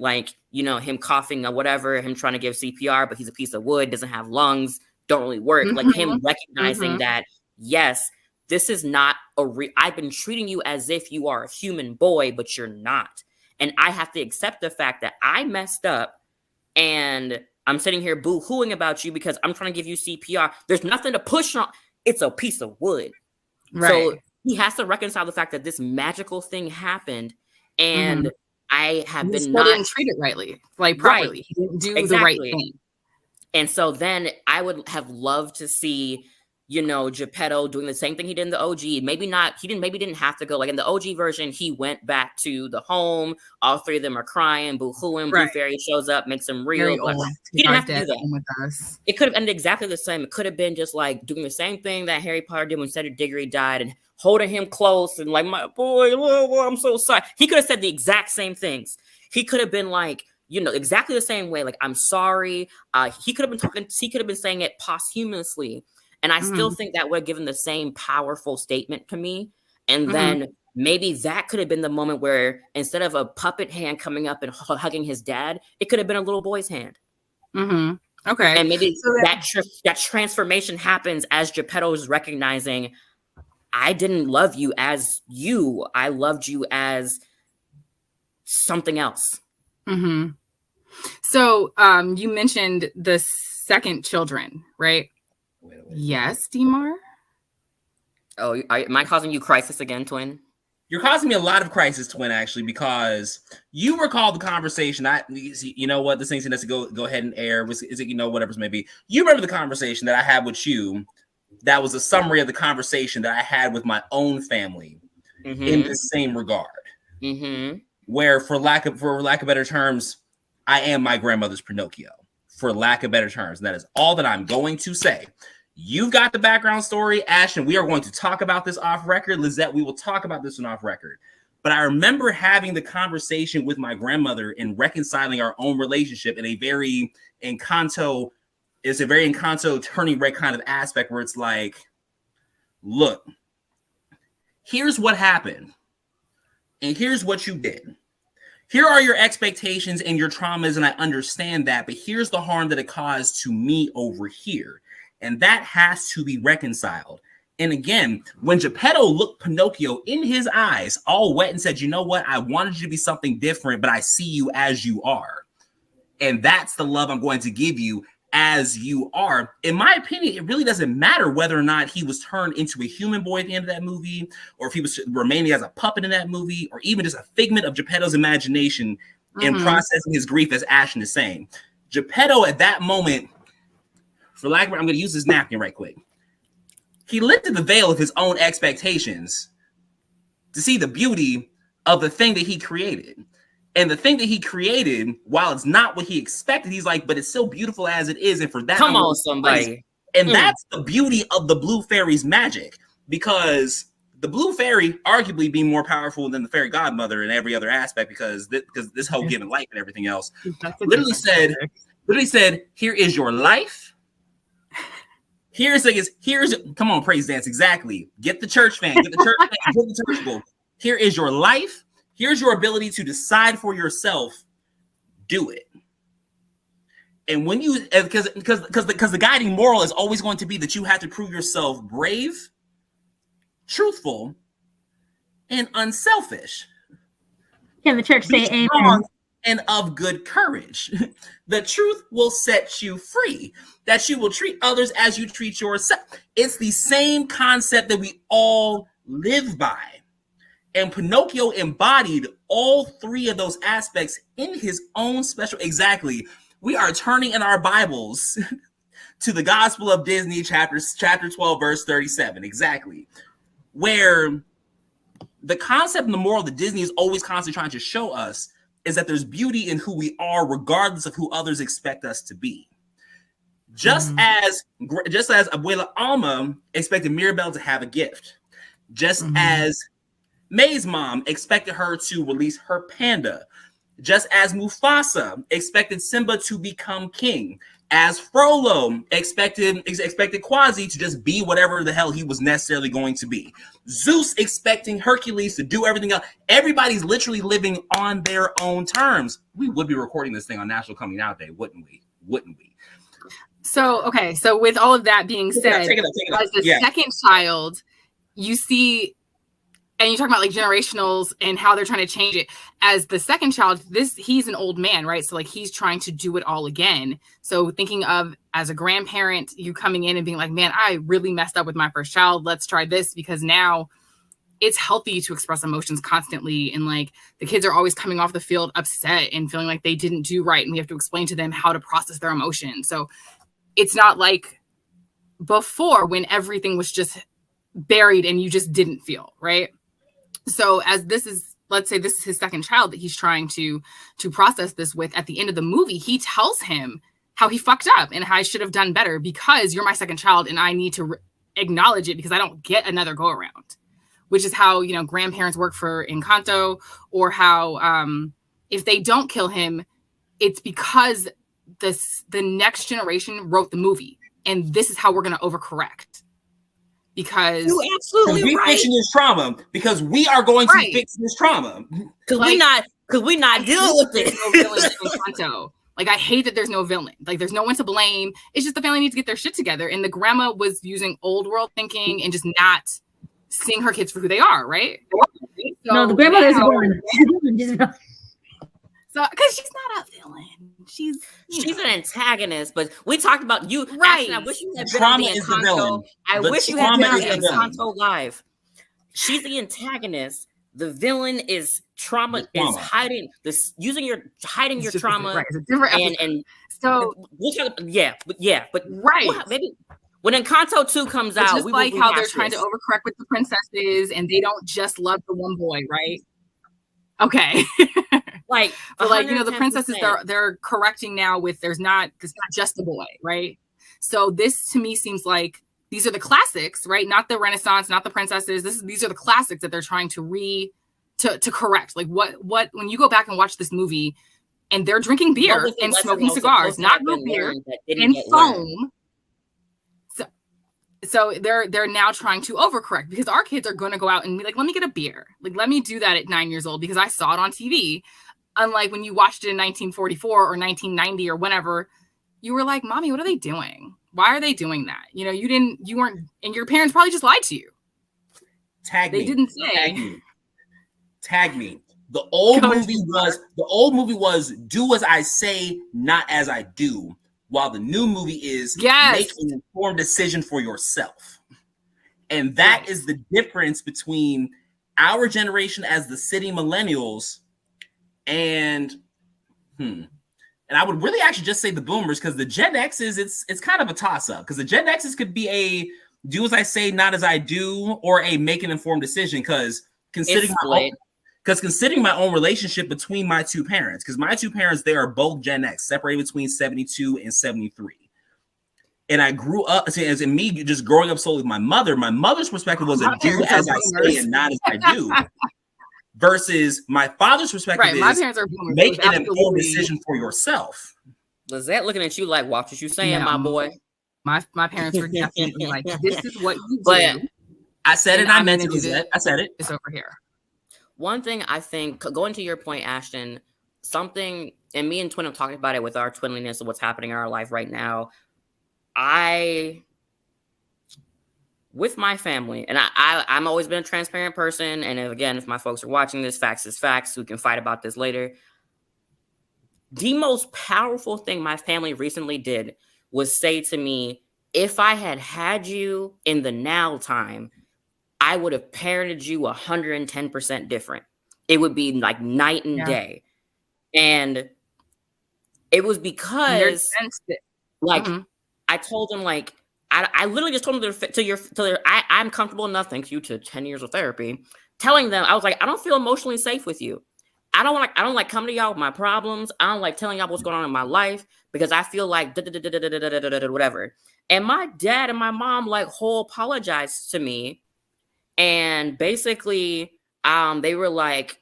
him coughing or whatever, him trying to give CPR, but he's a piece of wood, doesn't have lungs, don't really work. Like him recognizing that, yes, this is not I've been treating you as if you are a human boy, but you're not. And I have to accept the fact that I messed up, and I'm sitting here boo-hooing about you because I'm trying to give you CPR. There's nothing to push on. It's a piece of wood. Right. So he has to reconcile the fact that this magical thing happened, and I have been not didn't treat it properly. Right. He didn't do the right thing. And so then I would have loved to see Geppetto doing the same thing he did in the OG. Maybe didn't have to go. Like in the OG version, he went back to the home. All three of them are crying, boo-hooing. Blue Fairy shows up, makes them real. Like, he didn't have to do that. With us. It could have ended exactly the same. It could have been just like doing the same thing that Harry Potter did when Cedric Diggory died and holding him close and like, my boy, I'm so sorry. He could have said the exact same things. He could have been like, exactly the same way. Like, I'm sorry. He could have been saying it posthumously. And I still think that would have given the same powerful statement to me. And then maybe that could have been the moment where instead of a puppet hand coming up and hugging his dad, it could have been a little boy's hand. Okay. And maybe that transformation happens as Geppetto is recognizing, I didn't love you as you. I loved you as something else. So you mentioned the second children, right? Wait. Yes, Dimar? Oh, am I causing you crisis again, twin? You're causing me a lot of crisis, twin, actually, because you recall the conversation. You know what? This thing's going to go ahead and air. Is it, whatever's maybe. You remember the conversation that I had with you. That was a summary of the conversation that I had with my own family in the same regard. Where, for lack of better terms, I am my grandmother's Pinocchio. For lack of better terms. And that is all that I'm going to say. You've got the background story, Ashton. We are going to talk about this off record. Lizette, we will talk about this one off record. But I remember having the conversation with my grandmother and reconciling our own relationship in a very Encanto turning red kind of aspect where it's like, look, here's what happened. And here's what you did. Here are your expectations and your traumas, and I understand that, but here's the harm that it caused to me over here. And that has to be reconciled. And again, when Geppetto looked Pinocchio in his eyes, all wet, and said, you know what? I wanted you to be something different, but I see you as you are. And that's the love I'm going to give you as you are. In my opinion, it really doesn't matter whether or not he was turned into a human boy at the end of that movie, or if he was remaining as a puppet in that movie, or even just a figment of Geppetto's imagination in processing his grief, as Ashton is saying. Geppetto at that moment, I'm going to use this napkin right quick. He lifted the veil of his own expectations to see the beauty of the thing that he created. And the thing that he created, while it's not what he expected, he's like, but it's so beautiful as it is. And for that, come on, somebody. And that's the beauty of the Blue Fairy's magic, because the Blue Fairy arguably being more powerful than the Fairy Godmother in every other aspect, because this whole giving life and everything else literally said, here is your life. Here's come on, praise dance. Exactly. Get the church fan, get the church book. Here is your life. Here's your ability to decide for yourself. Do it. And when you, because the guiding moral is always going to be that you have to prove yourself brave, truthful, and unselfish. Can the church say amen? And of good courage. The truth will set you free, that you will treat others as you treat yourself. It's the same concept that we all live by. And Pinocchio embodied all three of those aspects in his own special. Exactly. We are turning in our Bibles to the Gospel of Disney, chapter 12, verse 37. Exactly. Where the concept and the moral that Disney is always constantly trying to show us is that there's beauty in who we are, regardless of who others expect us to be. Just as Abuela Alma expected Mirabelle to have a gift, just as May's mom expected her to release her panda, just as Mufasa expected Simba to become king, as Frollo expected Quasi to just be whatever the hell he was necessarily going to be. Zeus expecting Hercules to do everything else. Everybody's literally living on their own terms. We would be recording this thing on National Coming Out Day, wouldn't we? So, okay. So with all of that being said, take it up. As the second child, you see, and you talk about like generationals and how they're trying to change it. As the second child, he's an old man, right? So like he's trying to do it all again. So thinking of as a grandparent, you coming in and being like, man, I really messed up with my first child. Let's try this, because now it's healthy to express emotions constantly. And like the kids are always coming off the field upset and feeling like they didn't do right. And we have to explain to them how to process their emotions. So it's not like before when everything was just buried and you just didn't feel, right? So as this is, let's say this is his second child that he's trying to process this with, at the end of the movie, he tells him how he fucked up and how I should have done better because you're my second child and I need to acknowledge it because I don't get another go around, which is how, you know, grandparents work for Encanto, or how if they don't kill him, it's because the next generation wrote the movie and this is how we're going to overcorrect. Because you absolutely right. Fixing this trauma because we are going to fix this trauma because we not dealing with it. No villain in Encanto. Like, I hate that there's no villain. Like, there's no one to blame. It's just the family needs to get their shit together. And the grandma was using old world thinking and just not seeing her kids for who they are, right? So no, the grandmother's born. So, because she's not a villain. She's an antagonist, but we talked about you. Right. Actually, I wish you had been on the Encanto. I wish you had been on the Encanto live. She's the antagonist. The villain is trauma. Is hiding this, hiding your trauma. Right. It's a different episode. And so but right. Maybe when Encanto 2 comes out, just like how they're trying to overcorrect with the princesses, and they don't just love the one boy, right? Okay. But you know, the princesses they're correcting now with it's not just a boy, right? So this to me seems like these are the classics, right? Not the Renaissance, not the princesses. These are the classics that they're trying to correct. Like what when you go back and watch this movie and they're drinking beer and smoking cigars, not root beer, and foam. So they're now trying to overcorrect because our kids are going to go out and be like, let me get a beer. Like, let me do that at 9 years old because I saw it on TV. Unlike when you watched it in 1944 or 1990 or whenever, you were like, Mommy, what are they doing? Why are they doing that? You know, you weren't, and your parents probably just lied to you. They didn't say. Tag me. The old movie was do as I say, not as I do. While the new movie is make an informed decision for yourself. And that is the difference between our generation as the city millennials and I would really actually just say the boomers, because the Gen X's, it's kind of a toss-up, because the Gen X's could be a do as I say, not as I do, or a make an informed decision, because considering my own relationship between my two parents, because my two parents, they are both Gen X, separated between 72 and 73. And I grew up, as in me just growing up solely with my mother's perspective was a do as I say and not as I do. Versus my father's perspective is my parents are boomers, make an informed decision for yourself. Lizette looking at you like, watch what you saying, my boy. My parents were definitely like, this is what you do. But I said it, I meant it, Lizette. I said it. It's over here. One thing I think, going to your point, Ashton, something, and me and Twin have talked about it with our twinliness of what's happening in our life right now. With my family, and I'm always been a transparent person, and if my folks are watching this, facts is facts. We can fight about this later. The most powerful thing my family recently did was say to me, if I had you in the now time, I would have parented you 110% different. It would be like night and day. And it was because I told them, like, I literally just told them I'm comfortable enough, thanks you to 10 years of therapy, telling them, I was like, I don't feel emotionally safe with you. I don't like coming to y'all with my problems. I don't like telling y'all what's going on in my life because I feel like whatever. And my dad and my mom like whole apologized to me. And basically, they were like,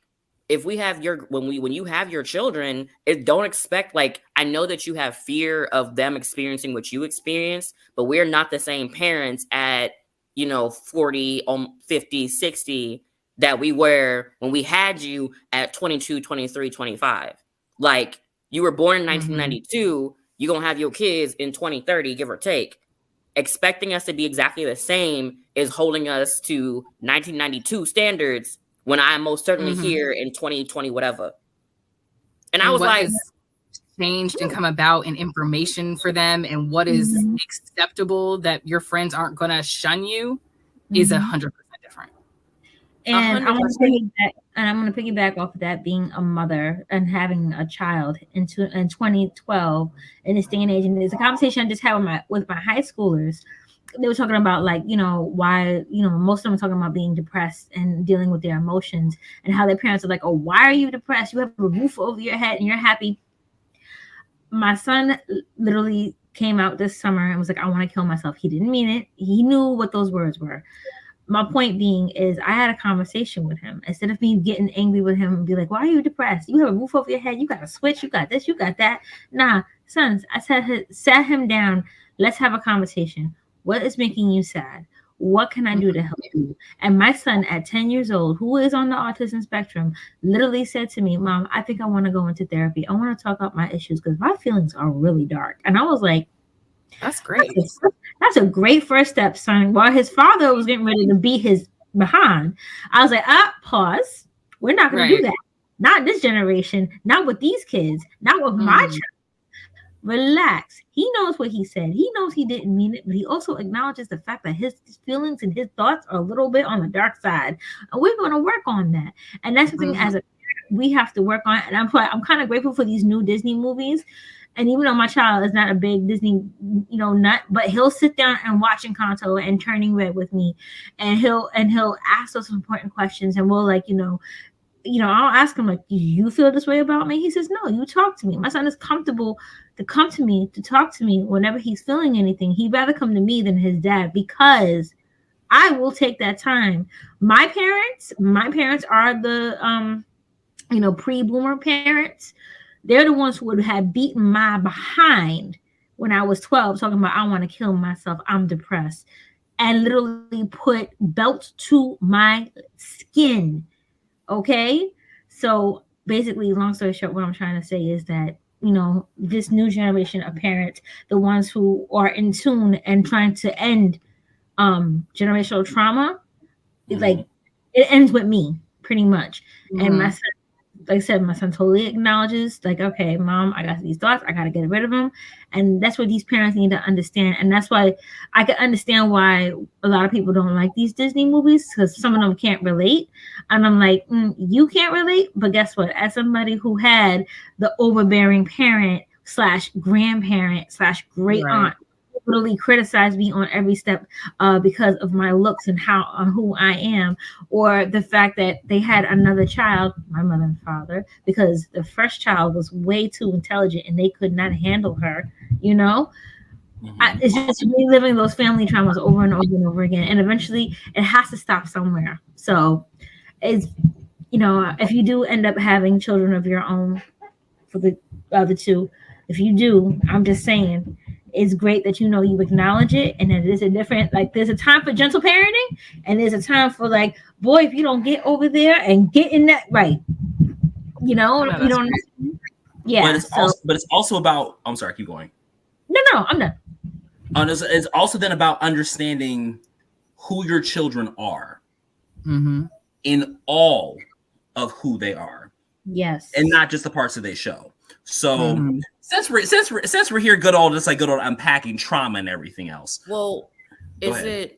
if we have when you have your children, don't expect, like, I know that you have fear of them experiencing what you experienced, but we're not the same parents at, 40, 50, 60 that we were when we had you at 22, 23, 25. Like, you were born in 1992, you're going to have your kids in 2030, give or take. Expecting us to be exactly the same is holding us to 1992 standards when I'm most certainly here in 2020, whatever. And I was like, changed and come about in information for them, and what is acceptable that your friends aren't going to shun you is 100% different. And I'm going to piggyback off of that, being a mother and having a child in 2012 in this day and age. And there's a conversation I just had with my high schoolers they were talking about like, why, most of them are talking about being depressed and dealing with their emotions, and how their parents are like, oh, why are you depressed? You have a roof over your head and you're happy. My son literally came out this summer and was like, I want to kill myself. He didn't mean it. He knew what those words were. My point being is I had a conversation with him. Instead of me getting angry with him and be like, why are you depressed? You have a roof over your head. You got a switch. You got this. You got that. Nah, sons, I sat him down. Let's have a conversation. What is making you sad? What can I do to help you? And my son at 10 years old, who is on the autism spectrum, literally said to me, Mom, I think I want to go into therapy. I want to talk about my issues because my feelings are really dark. And I was like, that's great. That's a great first step, son. While his father was getting ready to beat his behind, I was like, pause. We're not going to do that. Not this generation. Not with these kids. Not with my child. Relax. He knows what he said. He knows he didn't mean it, but he also acknowledges the fact that his feelings and his thoughts are a little bit on the dark side. And we're going to work on that. And that's something as a parent we have to work on. And I'm kind of grateful for these new Disney movies. And even though my child is not a big Disney, nut, but he'll sit down and watch Encanto and Turning Red with me, and he'll ask us important questions, and we'll I'll ask him like, do you feel this way about me? He says, no, you talk to me. My son is comfortable to come to me, to talk to me whenever he's feeling anything. He'd rather come to me than his dad because I will take that time. My parents are the pre-boomer parents. They're the ones who would have beaten my behind when I was 12, talking about, I want to kill myself. I'm depressed. And literally put belts to my skin. Okay? So basically, long story short, what I'm trying to say is that, this new generation of parents, the ones who are in tune and trying to end generational trauma, like it ends with me pretty much. And my son, like I said, my son totally acknowledges, like, okay, Mom, I got these thoughts. I got to get rid of them. And that's what these parents need to understand. And that's why I can understand why a lot of people don't like these Disney movies, because some of them can't relate. And I'm like, you can't relate. But guess what? As somebody who had the overbearing parent / grandparent / great aunt literally criticized me on every step because of my looks and who I am, or the fact that they had another child, my mother and father, because the first child was way too intelligent and they could not handle her. It's just reliving those family traumas over and over and over again, and eventually it has to stop somewhere. So it's if you do end up having children of your own, for the other two, if you do, I'm just saying, it's great that you acknowledge it, and that there's there's a time for gentle parenting, and there's a time for like, boy, if you don't get over there and get in that right, you don't. Yeah, but it's also about. I'm sorry, keep going. No, I'm done. It's also then about understanding who your children are, in all of who they are. Yes, and not just the parts that they show. So since we're here, good old unpacking trauma and everything else. Well, I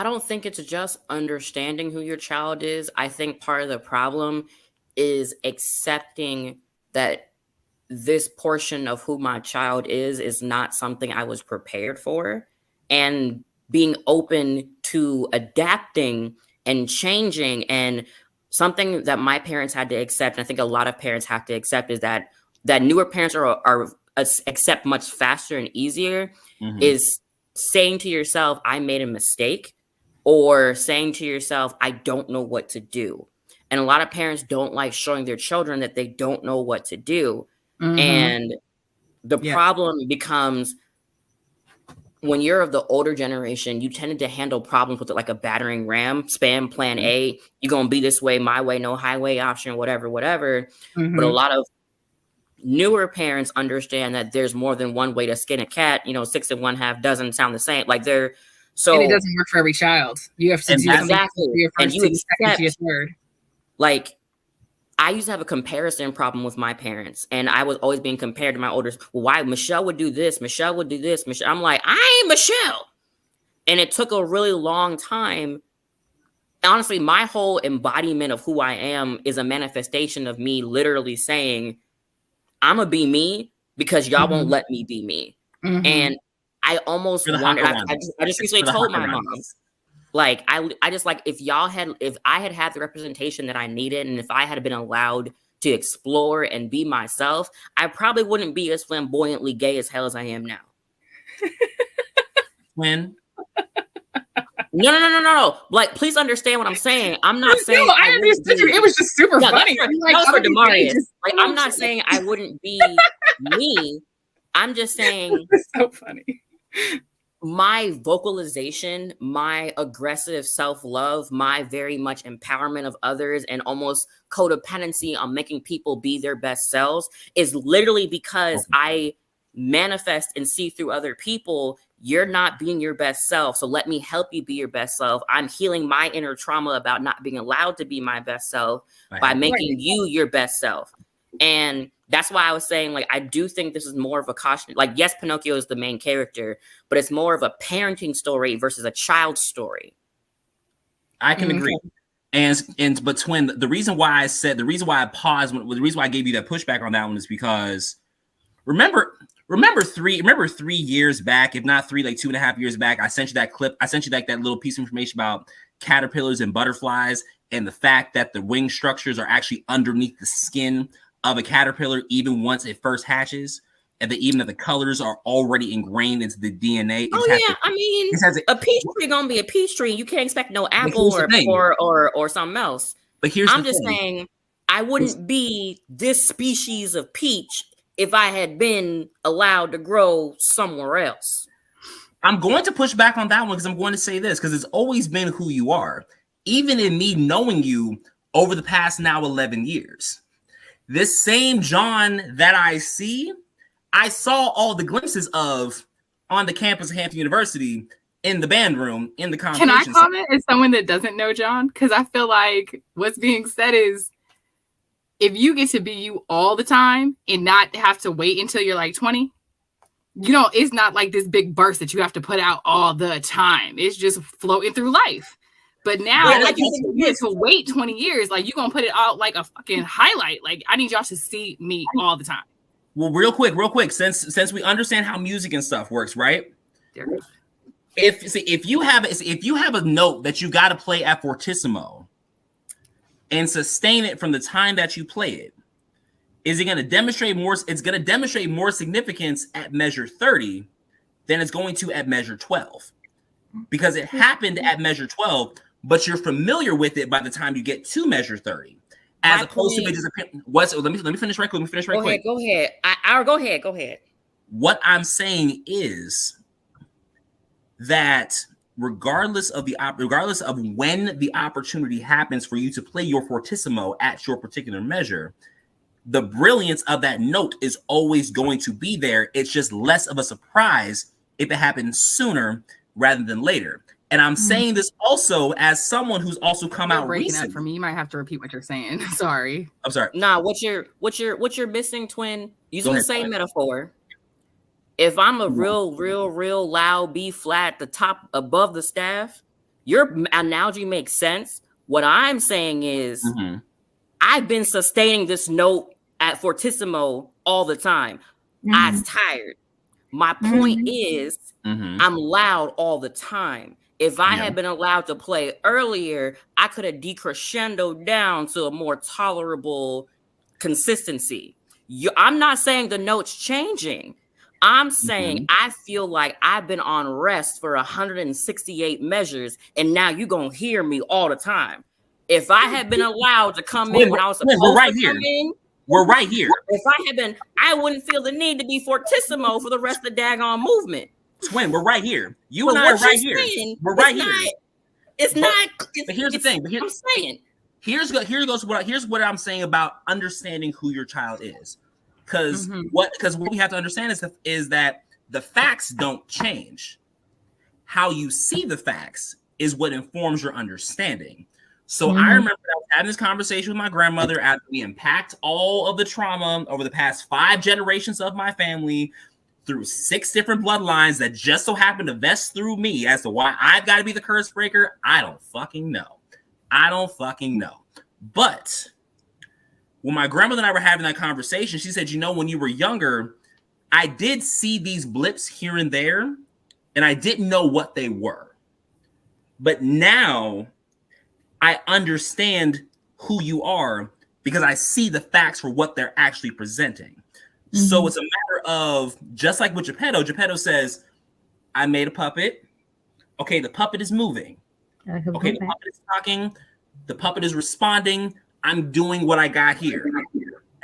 don't think it's just understanding who your child is. I think part of the problem is accepting that this portion of who my child is not something I was prepared for, and being open to adapting and changing. And something that my parents had to accept, and I think a lot of parents have to accept, is that newer parents are accept much faster and easier, is saying to yourself, I made a mistake, or saying to yourself, I don't know what to do. And a lot of parents don't like showing their children that they don't know what to do. And the problem becomes, when you're of the older generation, you tended to handle problems with it like a battering ram, spam plan A, you're going to be this way, my way, no highway option, whatever. But a lot of newer parents understand that there's more than one way to skin a cat. 6 1/2 doesn't sound the same. Like and it doesn't work for every child. You have to do exactly. Your first, and you accept, your third. Like, I used to have a comparison problem with my parents, and I was always being compared to my older. Well, why Michelle would do this? Michelle would do this. I'm like, I ain't Michelle. And it took a really long time. Honestly, my whole embodiment of who I am is a manifestation of me literally saying, I'm going to be me because y'all won't let me be me. And I almost For the wondered. Hakarandas. I just recently told my mom, like, I just like if I had the representation that I needed, and if I had been allowed to explore and be myself, I probably wouldn't be as flamboyantly gay as hell as I am now. When? No. Like, please understand what I'm saying. I'm not saying. No, I understood you. It was just super funny. That was for Demarius. Like, I'm not saying I wouldn't be me. I'm just saying. It's so funny. My vocalization, my aggressive self-love, my very much empowerment of others, and almost codependency on making people be their best selves is literally because I manifest and see through other people. You're not being your best self, so let me help you be your best self. I'm healing my inner trauma about not being allowed to be my best self by making you your best self. And that's why I was saying, like, I do think this is more of a caution. Like, yes, Pinocchio is the main character, but it's more of a parenting story versus a child story. I can agree. But Twin, the reason why I paused, the reason why I gave you that pushback on that one is because remember 3 years back, if not 3, like 2.5 years back, I sent you that clip. I sent you that little piece of information about caterpillars and butterflies and the fact that the wing structures are actually underneath the skin of a caterpillar, even once it first hatches, and even if the colors are already ingrained into the DNA. A peach tree gonna be a peach tree. You can't expect no apple or something else. But I'm just saying, I wouldn't be this species of peach if I had been allowed to grow somewhere else. I'm going to push back on that one because I'm going to say this because it's always been who you are, even in me knowing you over the past now 11 years. This same John that I see, I saw all the glimpses of on the campus of Hampton University, in the band room, in the conversation. Can I comment as someone that doesn't know John? Because I feel like what's being said is, if you get to be you all the time and not have to wait until you're like 20, it's not like this big burst that you have to put out all the time. It's just floating through life. But now, you get to wait 20 years, like, you're going to put it out like a fucking highlight. Like, I need y'all to see me all the time. Well, real quick, since we understand how music and stuff works, right? If you have a note that you got to play at fortissimo and sustain it from the time that you play it, is it going to demonstrate more? It's going to demonstrate more significance at measure 30 than it's going to at measure 12, because it happened at measure 12, but you're familiar with it by the time you get to measure 30. As opposed to just let me finish right quick. Go ahead. What I'm saying is that regardless of when the opportunity happens for you to play your fortissimo at your particular measure, the brilliance of that note is always going to be there. It's just less of a surprise if it happens sooner rather than later. And I'm saying this also as someone who's also come out recently. Up for me, you might have to repeat what you're saying. Sorry. I'm sorry. Nah, what you're missing, Twin, using the same metaphor. If I'm a real loud B flat, the top above the staff, your analogy makes sense. What I'm saying is I've been sustaining this note at fortissimo all the time. I'm tired. My point is I'm loud all the time. If I had been allowed to play earlier, I could have decrescendoed down to a more tolerable consistency. I'm not saying the note's changing. I'm saying I feel like I've been on rest for 168 measures, and now you're going to hear me all the time. If I had been allowed to come in when I was supposed to come in, we're right here. If I had been, I wouldn't feel the need to be fortissimo for the rest of the daggone movement. Twin, we're right here. You and I are right here. We're right here. But here's the thing. I'm saying. Here's what I'm saying about understanding who your child is. Because what we have to understand is that the facts don't change. How you see the facts is what informs your understanding. So I remember I was having this conversation with my grandmother after we unpacked all of the trauma over the past 5 generations of my family through 6 different bloodlines that just so happened to vest through me. As to why I've got to be the curse breaker, I don't fucking know. But when my grandmother and I were having that conversation, she said, when you were younger, I did see these blips here and there and I didn't know what they were. But now I understand who you are because I see the facts for what they're actually presenting. Mm-hmm. So it's a matter of, just like with Geppetto says, I made a puppet. Okay, the puppet is moving. Okay, the puppet is talking. The puppet is responding. I'm doing what I got here.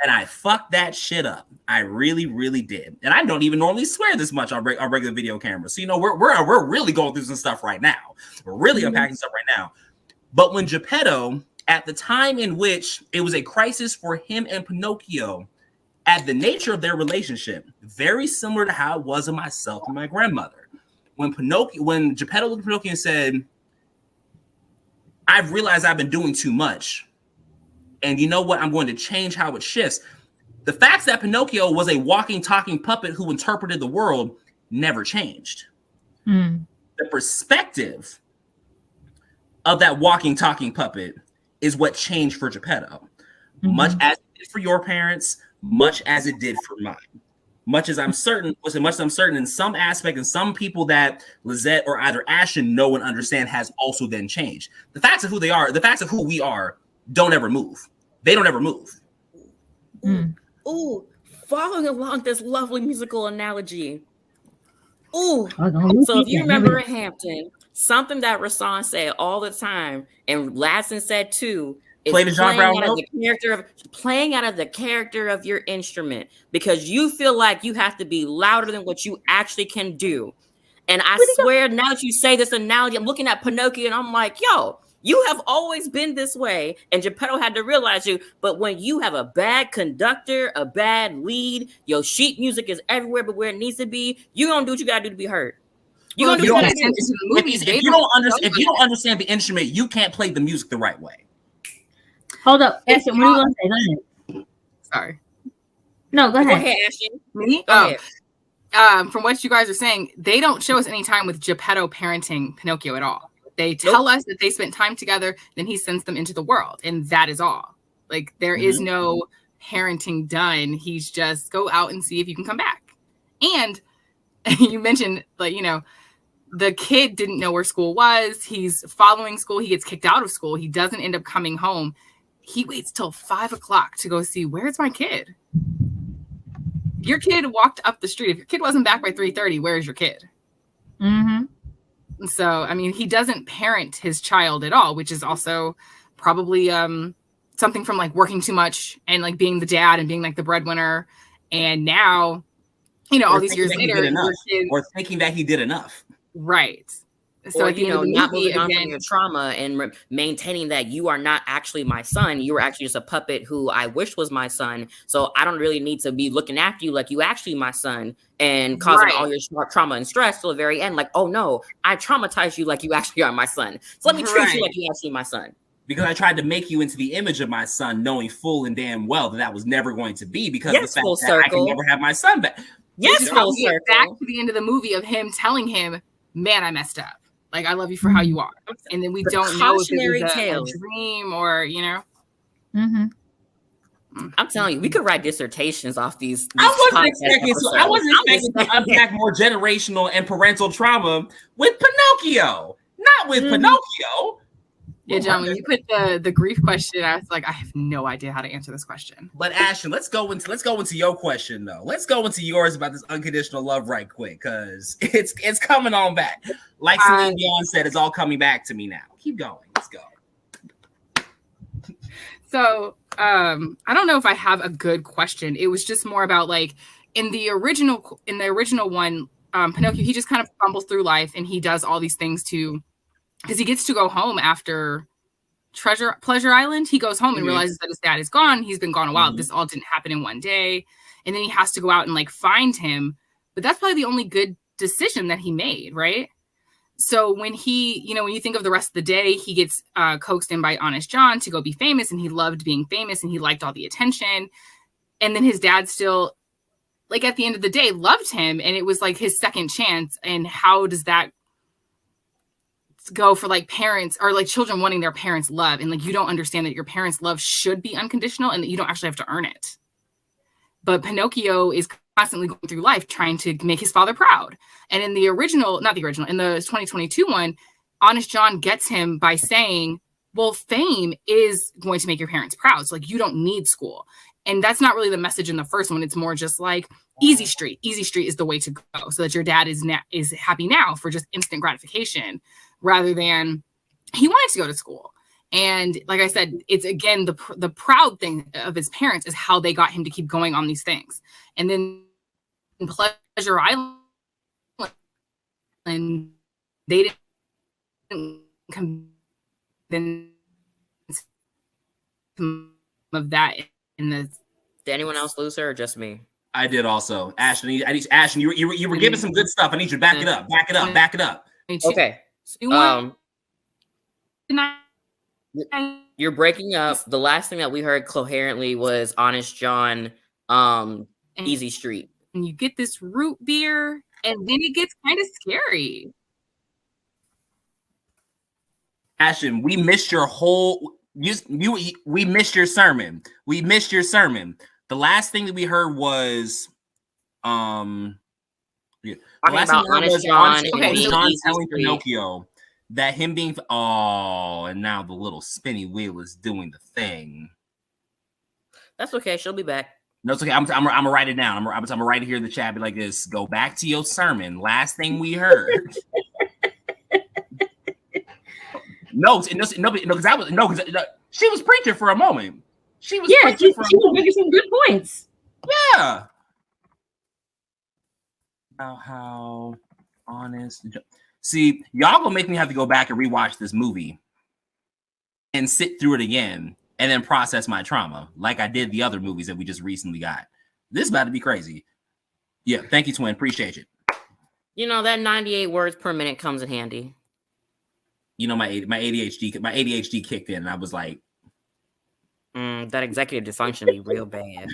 And I fucked that shit up. I really, really did. And I don't even normally swear this much on regular video cameras. So, you know, we're really going through some stuff right now. We're really unpacking stuff right now. But when Geppetto, at the time in which it was a crisis for him and Pinocchio, at the nature of their relationship, very similar to how it was with myself and my grandmother. When Geppetto looked at Pinocchio and said, I've realized I've been doing too much. And you know what? I'm going to change how it shifts. The facts that Pinocchio was a walking, talking puppet who interpreted the world never changed. The perspective of that walking, talking puppet is what changed for Geppetto. Much as it did for your parents, much as it did for mine. Much as I'm certain in some aspect, and some people that Lizette or either Ashton know and understand has also then changed. The facts of who they are, the facts of who we are, don't ever move. They don't ever move. Ooh, following along this lovely musical analogy. Ooh, so if you remember in Hampton, something that Rasan said all the time, and Ladson said too, is playing out of the character of your instrument, because you feel like you have to be louder than what you actually can do. And I swear, now that you say this analogy, I'm looking at Pinocchio and I'm like, yo, you have always been this way. And Geppetto had to realize you. But when you have a bad conductor, a bad lead, your sheet music is everywhere but where it needs to be, you're going to do what you got to do to be heard. You're going to do what you got to do. If you don't understand the instrument, you can't play the music the right way. Hold up. Ashton, what are you going to say? Go ahead. Sorry. No, go ahead. Go ahead, Ashton. Me? From what you guys are saying, they don't show us any time with Geppetto parenting Pinocchio at all. They tell us that they spent time together, then he sends them into the world, and that is all. Like, there is no parenting done. He's just go out and see if you can come back. And you mentioned, like, you know, the kid didn't know where school was. He's following school. He gets kicked out of school. He doesn't end up coming home. He waits till 5 o'clock to go see, where's my kid? Your kid walked up the street. If your kid wasn't back by 3:30, where's your kid? So, I mean, he doesn't parent his child at all, which is also probably something from like working too much and like being the dad and being like the breadwinner. And now, you know, all these years later, or thinking that he did enough. Right. So, or, you know, not moving on from your trauma and maintaining that you are not actually my son. You were actually just a puppet who I wish was my son. So I don't really need to be looking after you like you actually my son and causing all your trauma and stress till the very end. Like, oh no, I traumatized you like you actually are my son. So let me treat you like you actually my son. Because I tried to make you into the image of my son, knowing full and damn well that was never going to be, because of the fact that I can never have my son back. Yes, full circle. Back to the end of the movie of him telling him, man, I messed up. Like, I love you for how you are. And then we don't know if it was a dream or, you know. I'm telling you, we could write dissertations off these I wasn't expecting to unpack more generational and parental trauma with Pinocchio. Not with Pinocchio. Yeah, John, when you put the grief question, I was like, I have no idea how to answer this question. But Ashton, let's go into your question though. Let's go into yours about this unconditional love right quick, because it's coming on back. Like Celine Dion said, it's all coming back to me now. Keep going. Let's go. So I don't know if I have a good question. It was just more about like in the original one, Pinocchio, he just kind of fumbles through life and he does all these things because he gets to go home after Pleasure Island. He goes home and realizes that his dad is gone. He's been gone a while. This all didn't happen in one day. And then he has to go out and like find him. But that's probably the only good decision that he made, right? So when when you think of the rest of the day, he gets coaxed in by Honest John to go be famous. And he loved being famous and he liked all the attention. And then his dad still, like at the end of the day, loved him. And it was like his second chance. And how does that go for like parents or like children wanting their parents' love, and like you don't understand that your parents' love should be unconditional and that you don't actually have to earn it. but Pinocchio is constantly going through life trying to make his father proud. And in the original, not the original, in the 2022 one, Honest John gets him by saying, well, fame is going to make your parents proud. So like, you don't need school. And that's not really the message in the first one. It's more just like easy street. Easy street is the way to go, so that your dad is happy now for just instant gratification, rather than he wanted to go to school. And like I said, it's again, the proud thing of his parents is how they got him to keep going on these things. And then in Pleasure Island, they didn't convince him of that in the. Did anyone else lose her or just me? I did also. Ashton, Ashton, you were giving some good stuff. I need you to back it up. Back it up. Back it up. Okay. You're breaking up. The last thing that we heard coherently was Honest John, Easy Street. And you get this root beer, and then it gets kind of scary. Ashton, we missed your whole. We missed your sermon. We missed your sermon. The last thing that we heard was, the last thing we heard was John telling Pinocchio that him being, and now the little spinny wheel is doing the thing. That's okay. She'll be back. No, it's okay. I'm gonna write it down. I'm gonna write it here in the chat. Be like this. Go back to your sermon. Last thing we heard. Because she was preaching for a moment. She was making some good points. Yeah. How honest. See, y'all gonna make me have to go back and rewatch this movie and sit through it again and then process my trauma like I did the other movies that we just recently got. This is about to be crazy. Yeah, thank you, twin. Appreciate it. You know, that 98 words per minute comes in handy. You know, my ADHD kicked in, and I was like, that executive dysfunction be real bad.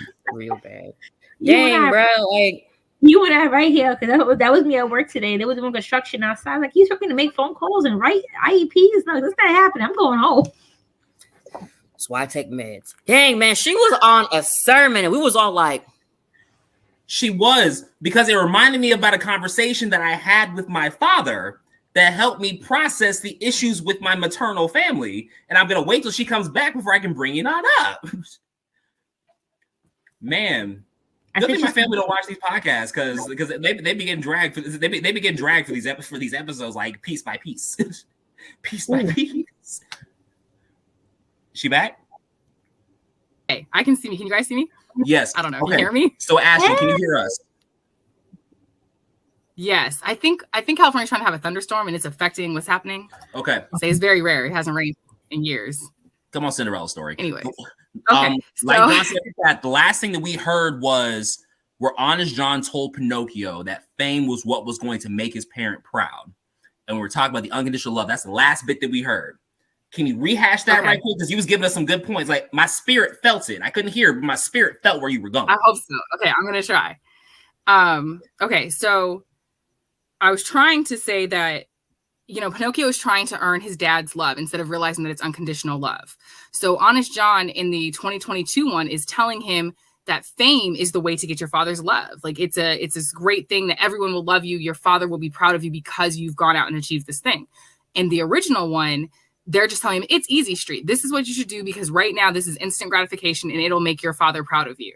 Dang, bro. Like, you and I right here, because that was me at work today. They were doing construction outside. Like, you took me to make phone calls and write IEPs. No, that's not happening. I'm going home. That's why I take meds. Dang, man, she was on a sermon, and we was all like, she was, because it reminded me about a conversation that I had with my father that helped me process the issues with my maternal family. And I'm going to wait till she comes back before I can bring it on up. Man, good thing my family don't watch these podcasts because they be getting dragged for they be getting dragged for these episodes like piece by piece. Piece by piece. She back? Hey, I can see me. Can you guys see me? Yes. I don't know. Okay. Can you hear me? So Ashley, can you hear us? Yes, I think California's trying to have a thunderstorm and it's affecting what's happening. Okay. So it's very rare. It hasn't rained in years. Come on, Cinderella story. Anyway. Like John said, that the last thing that we heard was where Honest John told Pinocchio that fame was what was going to make his parent proud. And we were talking about the unconditional love. That's the last bit that we heard. Can you rehash that right quick? Because you was giving us some good points. Like, my spirit felt it. I couldn't hear it, but my spirit felt where you were going. I hope so. Okay, I'm going to try. Okay, so I was trying to say that, Pinocchio is trying to earn his dad's love instead of realizing that it's unconditional love. So Honest John in the 2022 one is telling him that fame is the way to get your father's love. Like, it's this great thing that everyone will love you. Your father will be proud of you because you've gone out and achieved this thing. In the original one, they're just telling him it's easy street. This is what you should do because right now this is instant gratification and it'll make your father proud of you.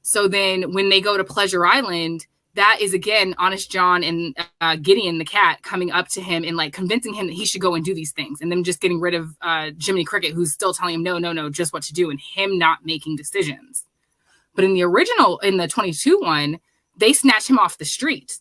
So then when they go to Pleasure Island, that is, again, Honest John and Gideon, the cat, coming up to him and, like, convincing him that he should go and do these things. And them just getting rid of Jiminy Cricket, who's still telling him, no, just what to do, and him not making decisions. But in the original, in the 22 one, they snatch him off the street.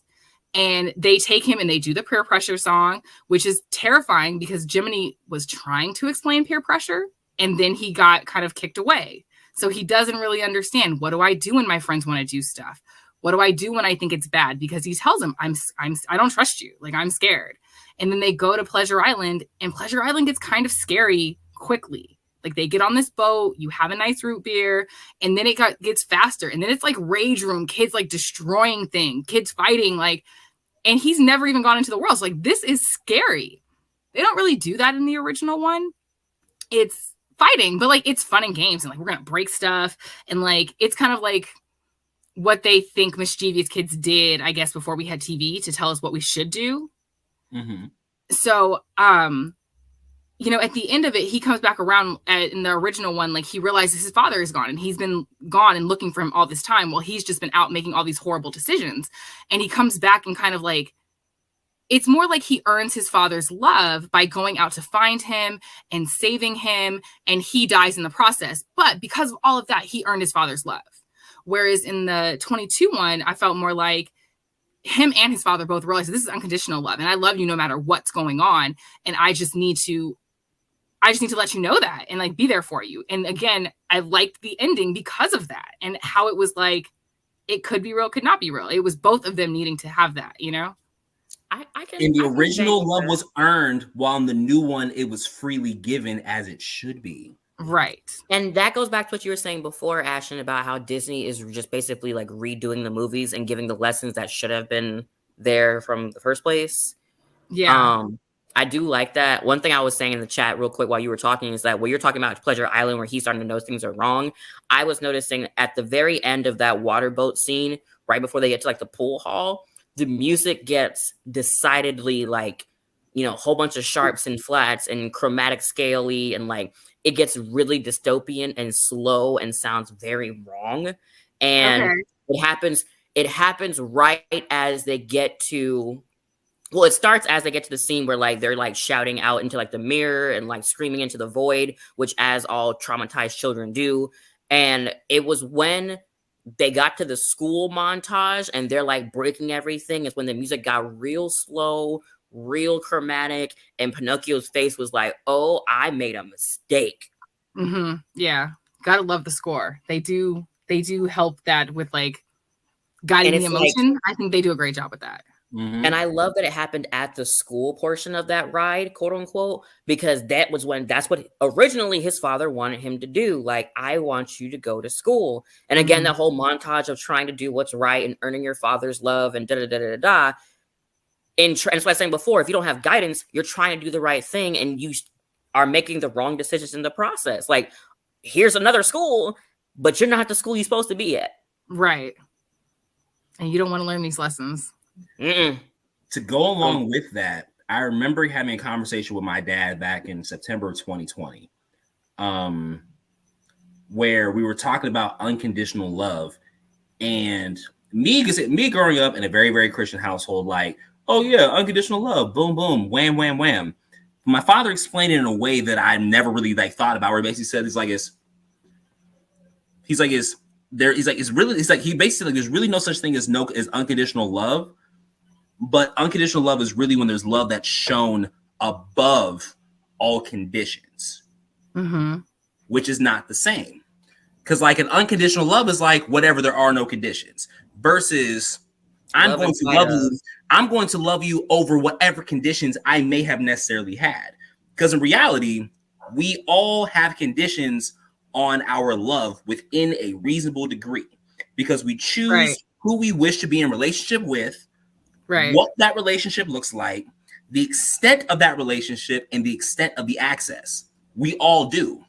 And they take him and they do the peer pressure song, which is terrifying because Jiminy was trying to explain peer pressure. And then he got kind of kicked away. So he doesn't really understand, what do I do when my friends want to do stuff? What do I do when I think it's bad? Because he tells him, I don't trust you. Like, I'm scared. And then they go to Pleasure Island, and Pleasure Island gets kind of scary quickly. Like, they get on this boat, you have a nice root beer, and then it gets faster. And then it's like rage room, kids like destroying things, kids fighting, like, and he's never even gone into the world. So, like, this is scary. They don't really do that in the original one. It's fighting, but, like, it's fun and games, and, like, we're gonna break stuff, and, like, it's kind of like what they think mischievous kids did, I guess, before we had TV to tell us what we should do. Mm-hmm. So, you know, at the end of it, he comes back around in the original one, like he realizes his father is gone and he's been gone and looking for him all this time while he's just been out making all these horrible decisions. And he comes back and kind of like, it's more like he earns his father's love by going out to find him and saving him, and he dies in the process. But because of all of that, he earned his father's love. Whereas in the 22 one, I felt more like him and his father both realized this is unconditional love, and I love you no matter what's going on, and I just need to let you know that and like be there for you. And again, I liked the ending because of that and how it was like it could be real, could not be real. It was both of them needing to have that, you know. And the original love was earned, while in the new one it was freely given, as it should be. Right. And that goes back to what you were saying before, Ashton, about how Disney is just basically like redoing the movies and giving the lessons that should have been there from the first place. Yeah. I do like that. One thing I was saying in the chat real quick while you were talking is that when you're talking about Pleasure Island, where he's starting to notice things are wrong, I was noticing at the very end of that water boat scene, right before they get to like the pool hall, the music gets decidedly like, you know, a whole bunch of sharps and flats and chromatic scale-y, and like it gets really dystopian and slow and sounds very wrong. And it happens right as they get to, well, it starts as they get to the scene where like they're like shouting out into like the mirror and like screaming into the void, which as all traumatized children do. And it was when they got to the school montage and they're like breaking everything is when the music got real slow, real chromatic, and Pinocchio's face was like, oh, I made a mistake. Mm-hmm. Yeah. Gotta love the score. They do help that with like guiding the emotion. Like, I think they do a great job with that. Mm-hmm. And I love that it happened at the school portion of that ride, quote unquote, because that's what originally his father wanted him to do. Like, I want you to go to school. And again, the whole montage of trying to do what's right and earning your father's love and da-da-da-da-da. And that's what I was saying before, if you don't have guidance, you're trying to do the right thing and you are making the wrong decisions in the process. Like, here's another school, but you're not the school you're supposed to be at. Right. And you don't want to learn these lessons. Mm-mm. To go along with that, I remember having a conversation with my dad back in September of 2020, where we were talking about unconditional love. And me growing up in a very, very Christian household, like, oh yeah, unconditional love, boom, boom, wham, wham, wham. My father explained it in a way that I never really like thought about, where he basically said, there's really no such thing as unconditional love, but unconditional love is really when there's love that's shown above all conditions, which is not the same. Because like an unconditional love is like whatever, there are no conditions, versus I'm going to love you over whatever conditions I may have necessarily had. Because in reality, we all have conditions on our love within a reasonable degree, because we choose who we wish to be in relationship with, what that relationship looks like, the extent of that relationship, and the extent of the access. We all do.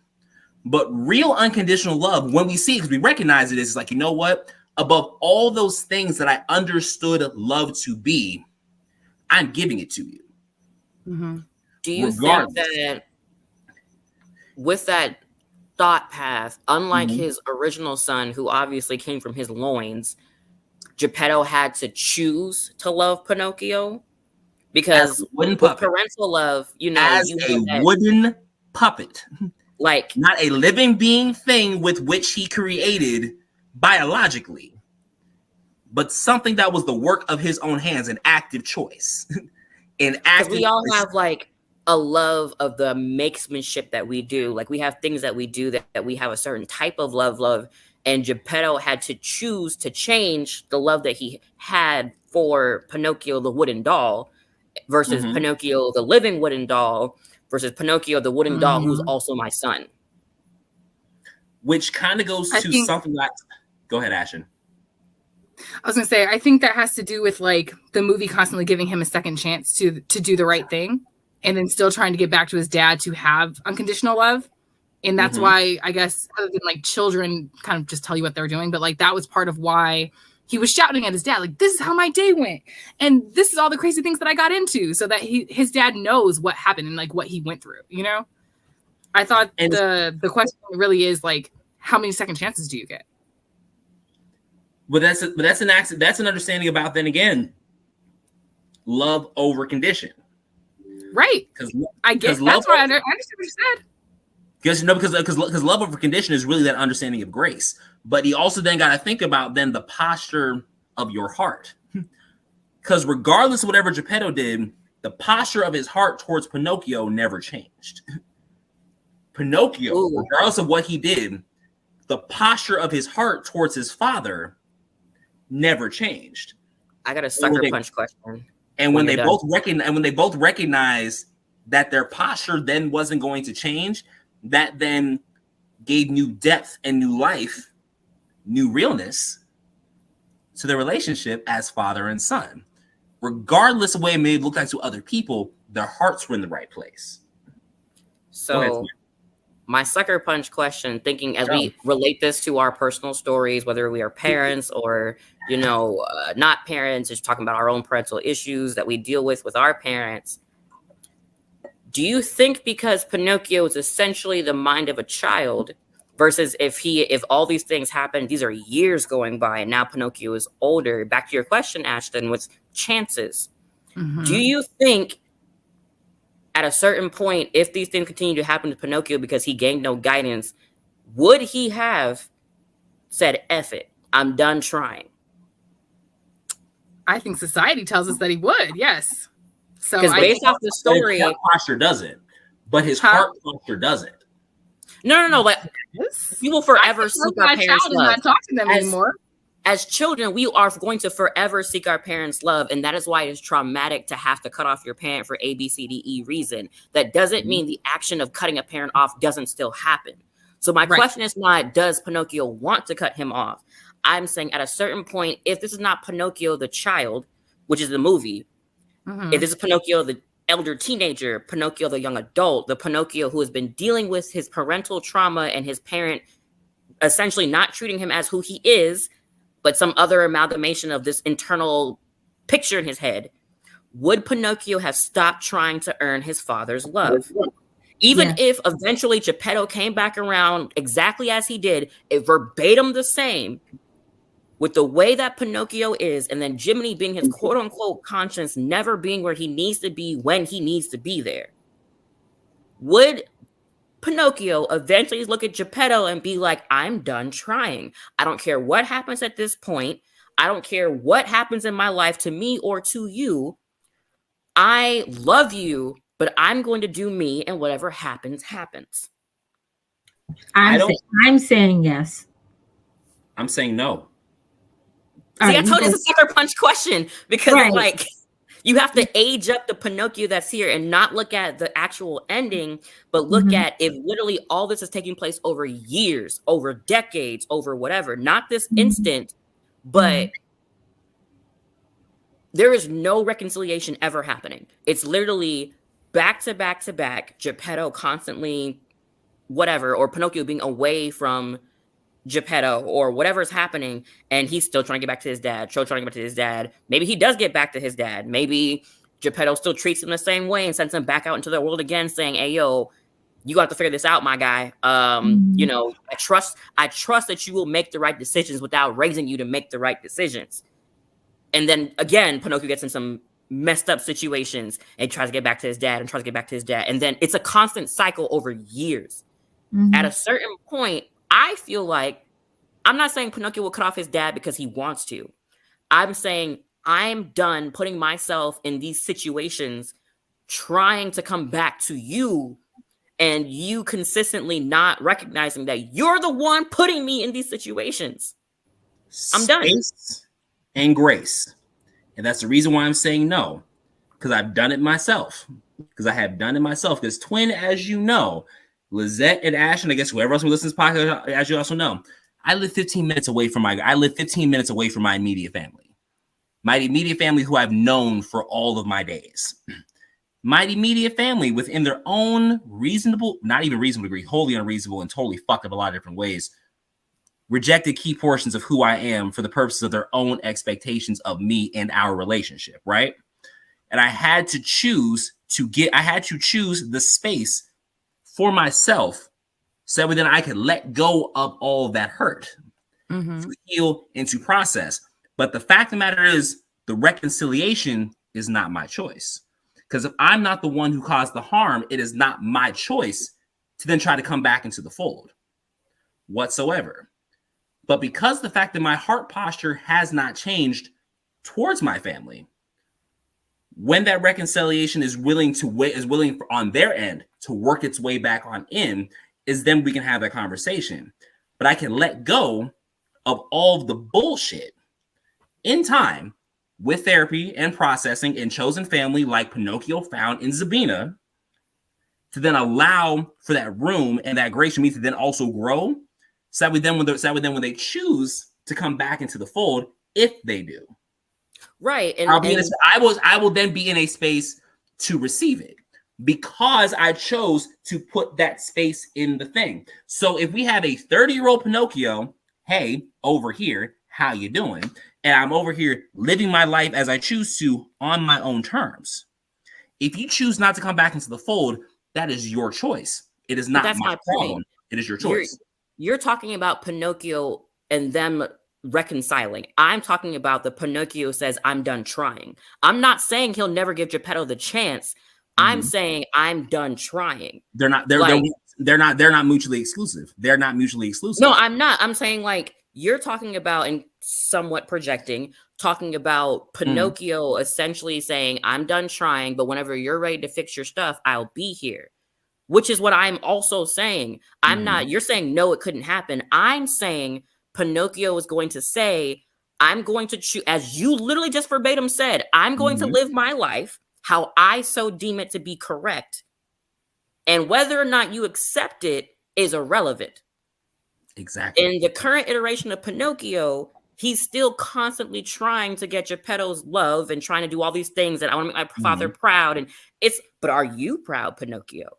But real unconditional love, when we see it, because we recognize it, is like, you know what? Above all those things that I understood love to be, I'm giving it to you. Mm-hmm. Do you think that with that thought path, unlike his original son, who obviously came from his loins, Geppetto had to choose to love Pinocchio? Because with parental love, you know, as a wooden puppet, like not a living being thing with which he created biologically, but something that was the work of his own hands, an active choice. We all have like a love of the makesmanship that we do. Like we have things that we do that we have a certain type of love. And Geppetto had to choose to change the love that he had for Pinocchio, the wooden doll, versus Pinocchio, the living wooden doll, versus Pinocchio, the wooden doll, who's also my son. Which kind of goes to something like, go ahead, Ashton. I was going to say, I think that has to do with like the movie constantly giving him a second chance to do the right thing, and then still trying to get back to his dad to have unconditional love. And that's why, I guess, other than like children kind of just tell you what they're doing, but like that was part of why he was shouting at his dad, like, this is how my day went. And this is all the crazy things that I got into, so that his dad knows what happened and like what he went through, you know? I thought the question really is like, how many second chances do you get? But that's an understanding about, then again, love over condition. Right. I guess that's why I understand what you said. Because love over condition is really that understanding of grace. But he also then got to think about then the posture of your heart. Because regardless of whatever Geppetto did, the posture of his heart towards Pinocchio never changed. Pinocchio, regardless of what he did, the posture of his heart towards his father never changed. I got a sucker punch question. And when they both recognize that their posture then wasn't going to change, that then gave new depth and new life, new realness to their relationship as father and son. Regardless of what it may look like to other people, their hearts were in the right place. So my sucker punch question, thinking as we relate this to our personal stories, whether we are parents or, not parents, just talking about our own parental issues that we deal with our parents. Do you think because Pinocchio is essentially the mind of a child versus if all these things happen, these are years going by and now Pinocchio is older, back to your question, Ashton, with chances, do you think at a certain point, if these things continue to happen to Pinocchio because he gained no guidance, would he have said, F it, I'm done trying? I think society tells us that he would, yes. So because based off the story, his heart posture doesn't, but his heart posture doesn't. No. Like we will forever seek our parents' love. Not talk to them anymore. As children, we are going to forever seek our parents' love, and that is why it's traumatic to have to cut off your parent for A, B, C, D, E reason. That doesn't mean the action of cutting a parent off doesn't still happen. So my question is not, does Pinocchio want to cut him off? I'm saying at a certain point, if this is not Pinocchio the child, which is the movie, if this is Pinocchio the elder teenager, Pinocchio the young adult, the Pinocchio who has been dealing with his parental trauma and his parent essentially not treating him as who he is, but some other amalgamation of this internal picture in his head, would Pinocchio have stopped trying to earn his father's love? Even if eventually Geppetto came back around exactly as he did, it verbatim the same, with the way that Pinocchio is, and then Jiminy being his quote-unquote conscience, never being where he needs to be when he needs to be there, would Pinocchio eventually look at Geppetto and be like, I'm done trying. I don't care what happens at this point. I don't care what happens in my life to me or to you. I love you, but I'm going to do me, and whatever happens, happens. I'm saying yes. I'm saying no. See, I told you it's a sucker punch question because you have to age up the Pinocchio that's here and not look at the actual ending, but look at if literally all this is taking place over years, over decades, over whatever, not this instant, but there is no reconciliation ever happening. It's literally back to back to back, Geppetto constantly whatever, or Pinocchio being away from Geppetto or whatever is happening, and he's still trying to get back to his dad. Maybe he does get back to his dad. Maybe Geppetto still treats him the same way and sends him back out into the world again, saying, "Hey, yo, you got to figure this out, my guy. I trust that you will make the right decisions without raising you to make the right decisions." And then again, Pinocchio gets in some messed up situations and tries to get back to his dad, and then it's a constant cycle over years. At a certain point, I feel like, I'm not saying Pinocchio will cut off his dad because he wants to. I'm saying I'm done putting myself in these situations, trying to come back to you, and you consistently not recognizing that you're the one putting me in these situations. I'm done. Space and grace. And that's the reason why I'm saying no. Because I've done it myself. Because Twin, as you know, Lizette and Ash, and I guess whoever else who listens to this podcast, as you also know, I live 15 minutes away from my immediate family. My immediate family who I've known for all of my days. my immediate family within their own reasonable, not even reasonable degree, wholly unreasonable and totally fucked up a lot of different ways, rejected key portions of who I am for the purposes of their own expectations of me and our relationship, right? And I had to choose the space for myself so that then I could let go of all that hurt, to heal and to process. But the fact of the matter is, the reconciliation is not my choice. Because if I'm not the one who caused the harm, it is not my choice to then try to come back into the fold whatsoever. But because the fact that my heart posture has not changed towards my family, when that reconciliation is willing on their end to work its way back on in, is then we can have that conversation. But I can let go of all of the bullshit in time with therapy and processing and chosen family like Pinocchio found in Zabina, to then allow for that room and that grace for me to then also grow. So that when they choose to come back into the fold, if they do, right, and I will then be in a space to receive it because I chose to put that space in the thing. So if we have a 30-year-old Pinocchio, hey, over here, how you doing? And I'm over here living my life as I choose to on my own terms. If you choose not to come back into the fold, that is your choice. It is not my problem. It is your choice. You're talking about Pinocchio and them reconciling. I'm talking about the Pinocchio says, I'm done trying. I'm not saying he'll never give Geppetto the chance. I'm saying I'm done trying. They're not mutually exclusive. They're not mutually exclusive. No, I'm not. I'm saying like you're talking about and somewhat projecting, talking about Pinocchio essentially saying, I'm done trying, but whenever you're ready to fix your stuff, I'll be here. Which is what I'm also saying. I'm not, you're saying, no, it couldn't happen. I'm saying Pinocchio is going to say, I'm going to choose, as you literally just verbatim said, I'm going to live my life how I so deem it to be correct. And whether or not you accept it is irrelevant. Exactly. In the current iteration of Pinocchio, he's still constantly trying to get Geppetto's love and trying to do all these things that I want to make my father proud. But are you proud, Pinocchio?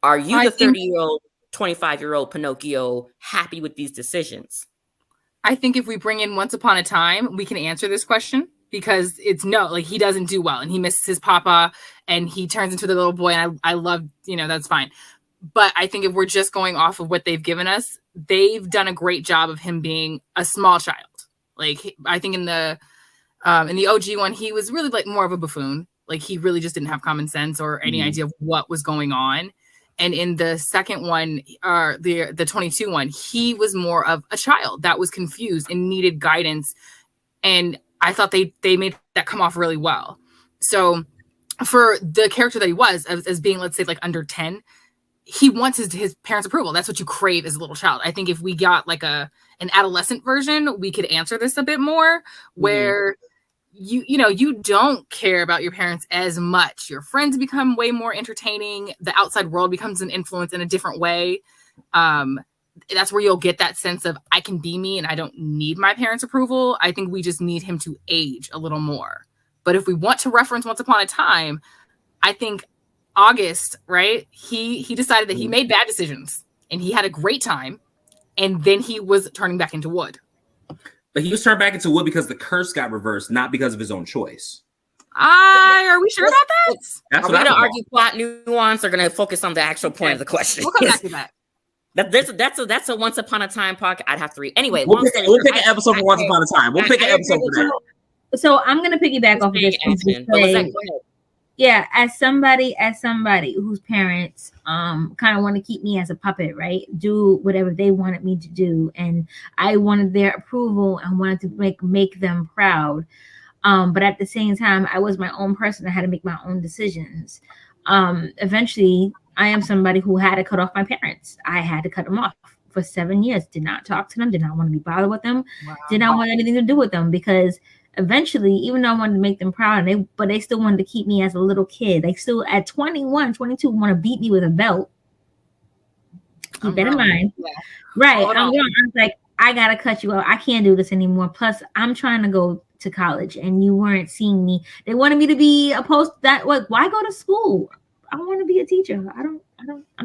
Are you the 30-year-old, 25-year-old Pinocchio happy with these decisions? I think if we bring in Once Upon a Time, we can answer this question because it's no, like he doesn't do well and he misses his papa and he turns into the little boy. And I love, that's fine. But I think if we're just going off of what they've given us, they've done a great job of him being a small child. Like I think in the OG one, he was really like more of a buffoon. Like he really just didn't have common sense or any idea of what was going on. And in the second one, the 22 one, he was more of a child that was confused and needed guidance. And I thought they made that come off really well. So for the character that he was as being, let's say, like under 10, he wants his parents' approval. That's what you crave as a little child. I think if we got like an adolescent version, we could answer this a bit more where you don't care about your parents as much. Your friends become way more entertaining. The outside world becomes an influence in a different way. That's where you'll get that sense of I can be me and I don't need my parents' approval. I think we just need him to age a little more. But if we want to reference Once Upon a Time, I think August, right? He decided that he made bad decisions and he had a great time. And then he was turning back into wood. But he was turned back into wood because the curse got reversed, not because of his own choice. Are we sure about that? That's Are we going to argue plot nuance or going to focus on the actual point of the question? We'll come back to that. That's a Once Upon a Time podcast. I'd have to read. Anyway, we'll pick an episode for Once Upon a Time. We'll pick an episode for that. So I'm going to piggyback off of this. Yeah, as somebody whose parents kind of want to keep me as a puppet, right? Do whatever they wanted me to do, and I wanted their approval and wanted to make them proud. But at the same time, I was my own person. I had to make my own decisions. Eventually, I am somebody who had to cut off my parents. I had to cut them off for 7 years. Did not talk to them. Did not want to be bothered with them. Wow. Did not want anything to do with them because eventually, even though I wanted to make them proud, but they still wanted to keep me as a little kid. They still, at 21, 22, want to beat me with a belt. Keep that in mind. Yeah. Right. I was like, I got to cut you out. I can't do this anymore. Plus, I'm trying to go to college and you weren't seeing me. They wanted me to be a why go to school? I want to be a teacher. I'm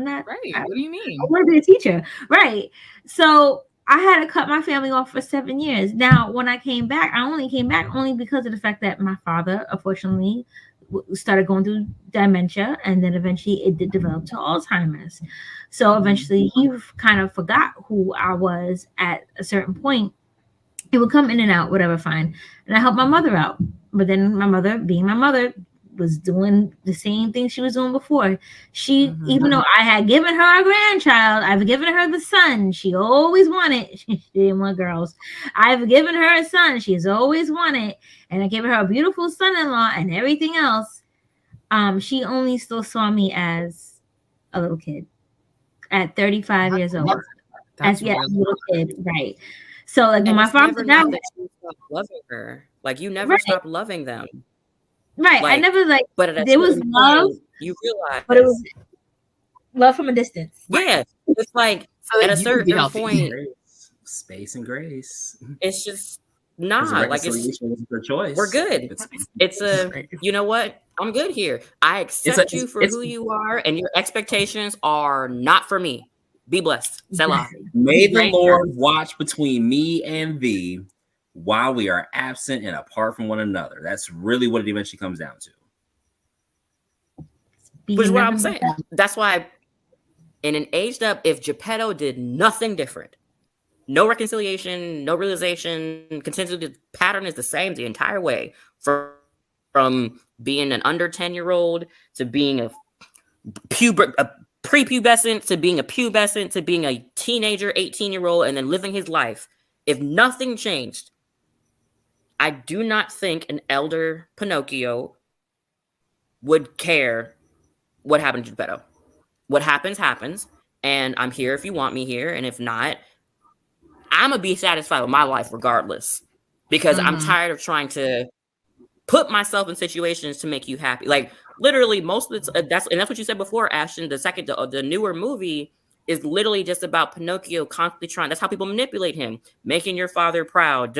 not. Right. What do you mean? I want to be a teacher. Right. So I had to cut my family off for 7 years. Now, when I came back, I only came back only because of the fact that my father, unfortunately, started going through dementia, and then eventually it did develop to Alzheimer's. So eventually he kind of forgot who I was at a certain point. He would come in and out, whatever, fine. And I helped my mother out. But then my mother, being my mother, was doing the same thing she was doing before. She, even though I had given her a grandchild, I've given her the son she always wanted. She didn't want girls. I've given her a son she's always wanted. And I gave her a beautiful son-in-law and everything else. She only still saw me as a little kid at 35 years old. As a little kid, right. So like when my father died, you stopped loving her. Like you never stopped loving them. Right. I never but there was love. You realize, but it was love from a distance. Yeah. It's like at a certain point, space and grace. It's just like it's their choice. We're good. It's you know what? I'm good here. I accept you for who you are, and your expectations are not for me. Be blessed. Selah. May the Lord watch between me and thee while we are absent and apart from one another. That's really what it eventually comes down to. Which is what I'm saying. That's why in an aged up, if Geppetto did nothing different, no reconciliation, no realization, continually the pattern is the same the entire way. From being an under 10-year-old to being a prepubescent to being a pubescent to being a teenager, 18-year-old, and then living his life. If nothing changed, I do not think an elder Pinocchio would care what happened to Geppetto. What happens, happens. And I'm here if you want me here. And if not, I'm going to be satisfied with my life regardless. Because I'm tired of trying to put myself in situations to make you happy. Like, literally, most of the that's what you said before, Ashton. The newer movie is literally just about Pinocchio constantly trying. That's how people manipulate him, making your father proud.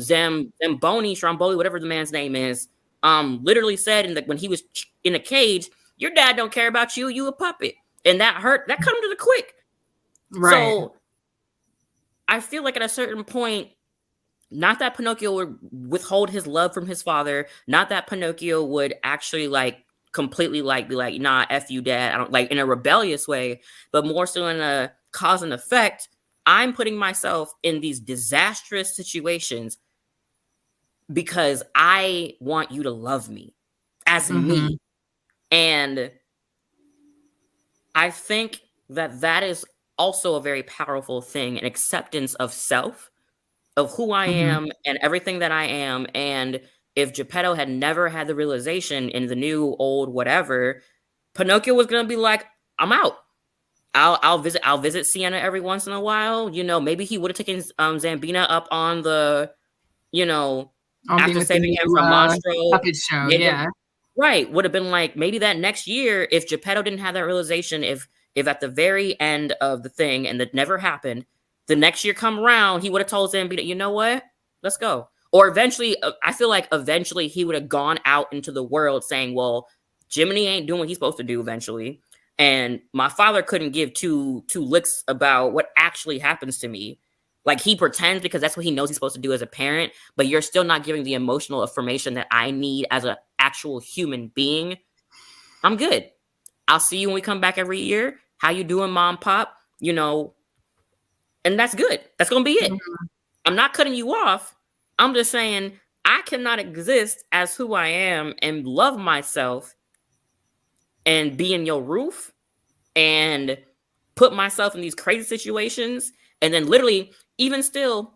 Zamboni, Stromboli, whatever the man's name is, literally said when he was in a cage, your dad don't care about you. You a puppet, and that hurt. That come to the quick. Right. So I feel like at a certain point, not that Pinocchio would withhold his love from his father, not that Pinocchio would actually completely be like, nah, F you, dad. I don't in a rebellious way, but more so in a cause and effect. I'm putting myself in these disastrous situations because I want you to love me as me. And I think that is also a very powerful thing, an acceptance of self, of who I am and everything that I am. And if Geppetto had never had the realization in the new, old, whatever, Pinocchio was going to be like, I'm out. I'll visit Sienna every once in a while. You know, maybe he would have taken Zambina up on the, after saving him from Monstro. Puppet show, yeah. Right. Would have been like, maybe that next year, if Geppetto didn't have that realization, if at the very end of the thing, and that never happened, the next year come around, he would have told Zambina, you know what? Let's go. Or eventually, I feel like eventually he would have gone out into the world saying, well, Jiminy ain't doing what he's supposed to do eventually. And my father couldn't give two licks about what actually happens to me. Like, he pretends because that's what he knows he's supposed to do as a parent, but you're still not giving the emotional information that I need as an actual human being. I'm good. I'll see you when we come back every year. How you doing, Mom, Pop? And that's good. That's going to be it. I'm not cutting you off. I'm just saying I cannot exist as who I am and love myself and be in your roof and put myself in these crazy situations. And then literally, even still,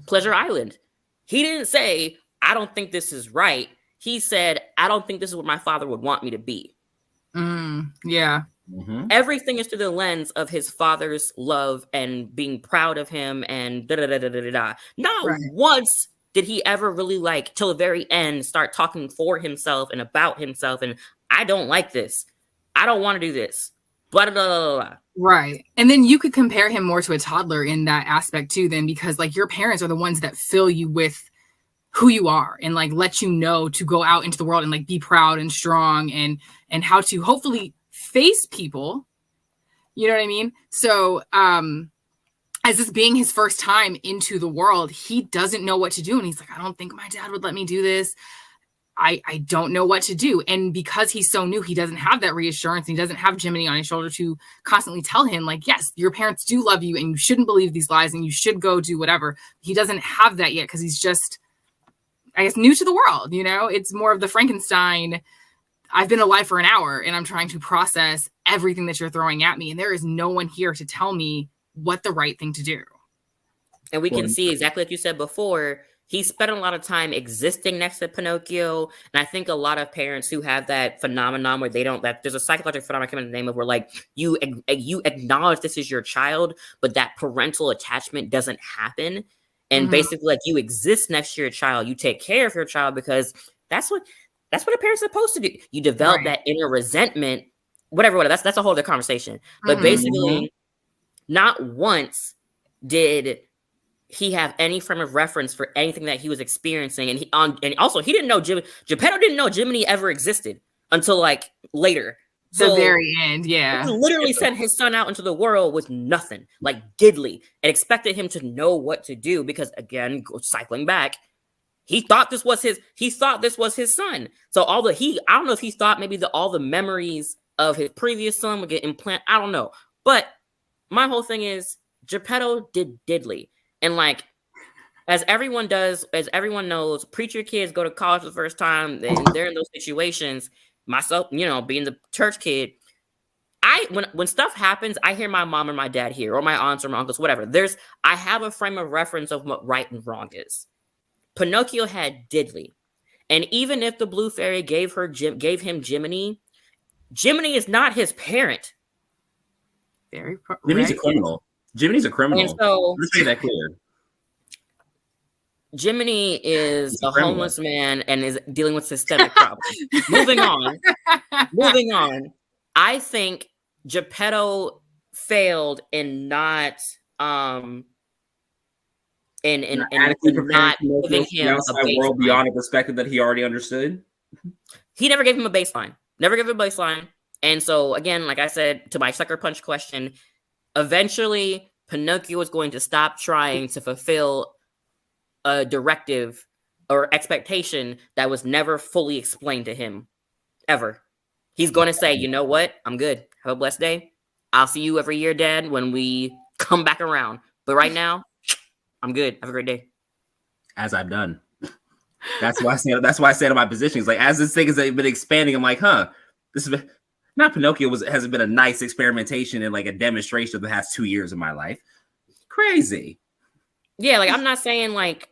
Pleasure Island. He didn't say, I don't think this is right. He said, I don't think this is what my father would want me to be. Yeah. Everything is through the lens of his father's love and being proud of him and da-da-da-da-da-da. Not once did he ever really till the very end start talking for himself and about himself and I don't like this. I don't want to do this. Blah, blah, blah, blah. Right. And then you could compare him more to a toddler in that aspect too, then, because your parents are the ones that fill you with who you are and like let you know to go out into the world and like be proud and strong and how to hopefully face people. You know what I mean? So as this being his first time into the world, he doesn't know what to do. And he's like, I don't think my dad would let me do this. I don't know what to do. And because he's so new, he doesn't have that reassurance. He doesn't have Jiminy on his shoulder to constantly tell him, like, yes, your parents do love you and you shouldn't believe these lies and you should go do whatever. He doesn't have that yet because he's just, I guess, new to the world. You know, it's more of the Frankenstein. I've been alive for an hour and I'm trying to process everything that you're throwing at me. And there is no one here to tell me what the right thing to do. And we can see exactly like you said before, he spent a lot of time existing next to Pinocchio. And I think a lot of parents who have that phenomenon where they don't, that there's a psychological phenomenon in the name of where like you acknowledge this is your child, but that parental attachment doesn't happen. And basically like you exist next to your child, you take care of your child because that's what a parent's supposed to do. You develop that inner resentment, whatever. That's a whole other conversation. But basically, not once did he have any frame of reference for anything that he was experiencing, and also he didn't know Geppetto didn't know Jiminy ever existed until like later. The very end, yeah. He literally sent his son out into the world with nothing, like diddly, and expected him to know what to do because, again, cycling back, he thought this was his son. So I don't know if he thought maybe all the memories of his previous son would get implanted. I don't know. But my whole thing is Geppetto did diddly. And like, as everyone knows, preacher kids go to college for the first time and they're in those situations. Myself, you know, being the church kid, when stuff happens, I hear my mom or my dad here, or my aunts or my uncles, whatever. I have a frame of reference of what right and wrong is. Pinocchio had diddly. And even if the Blue Fairy gave him Jiminy, Jiminy is not his parent. Jiminy's a criminal. Jiminy's a criminal. And so, let's make that clear. Jiminy is a homeless man and is dealing with systemic problems. Moving on. I think Geppetto failed in not not giving him a world beyond a perspective that he already understood. He never gave him a baseline. And so again, like I said, to my sucker punch question, eventually Pinocchio is going to stop trying to fulfill a directive or expectation that was never fully explained to him ever. He's going to say, you know what? I'm good. Have a blessed day. I'll see you every year, Dad, when we come back around. But right now, I'm good. Have a great day. As I've done. That's why I said in my position. It's like, as this thing has been expanding, I'm like, this is not Pinocchio hasn't been a nice experimentation and like a demonstration of the past 2 years of my life. Crazy. Yeah, like I'm not saying like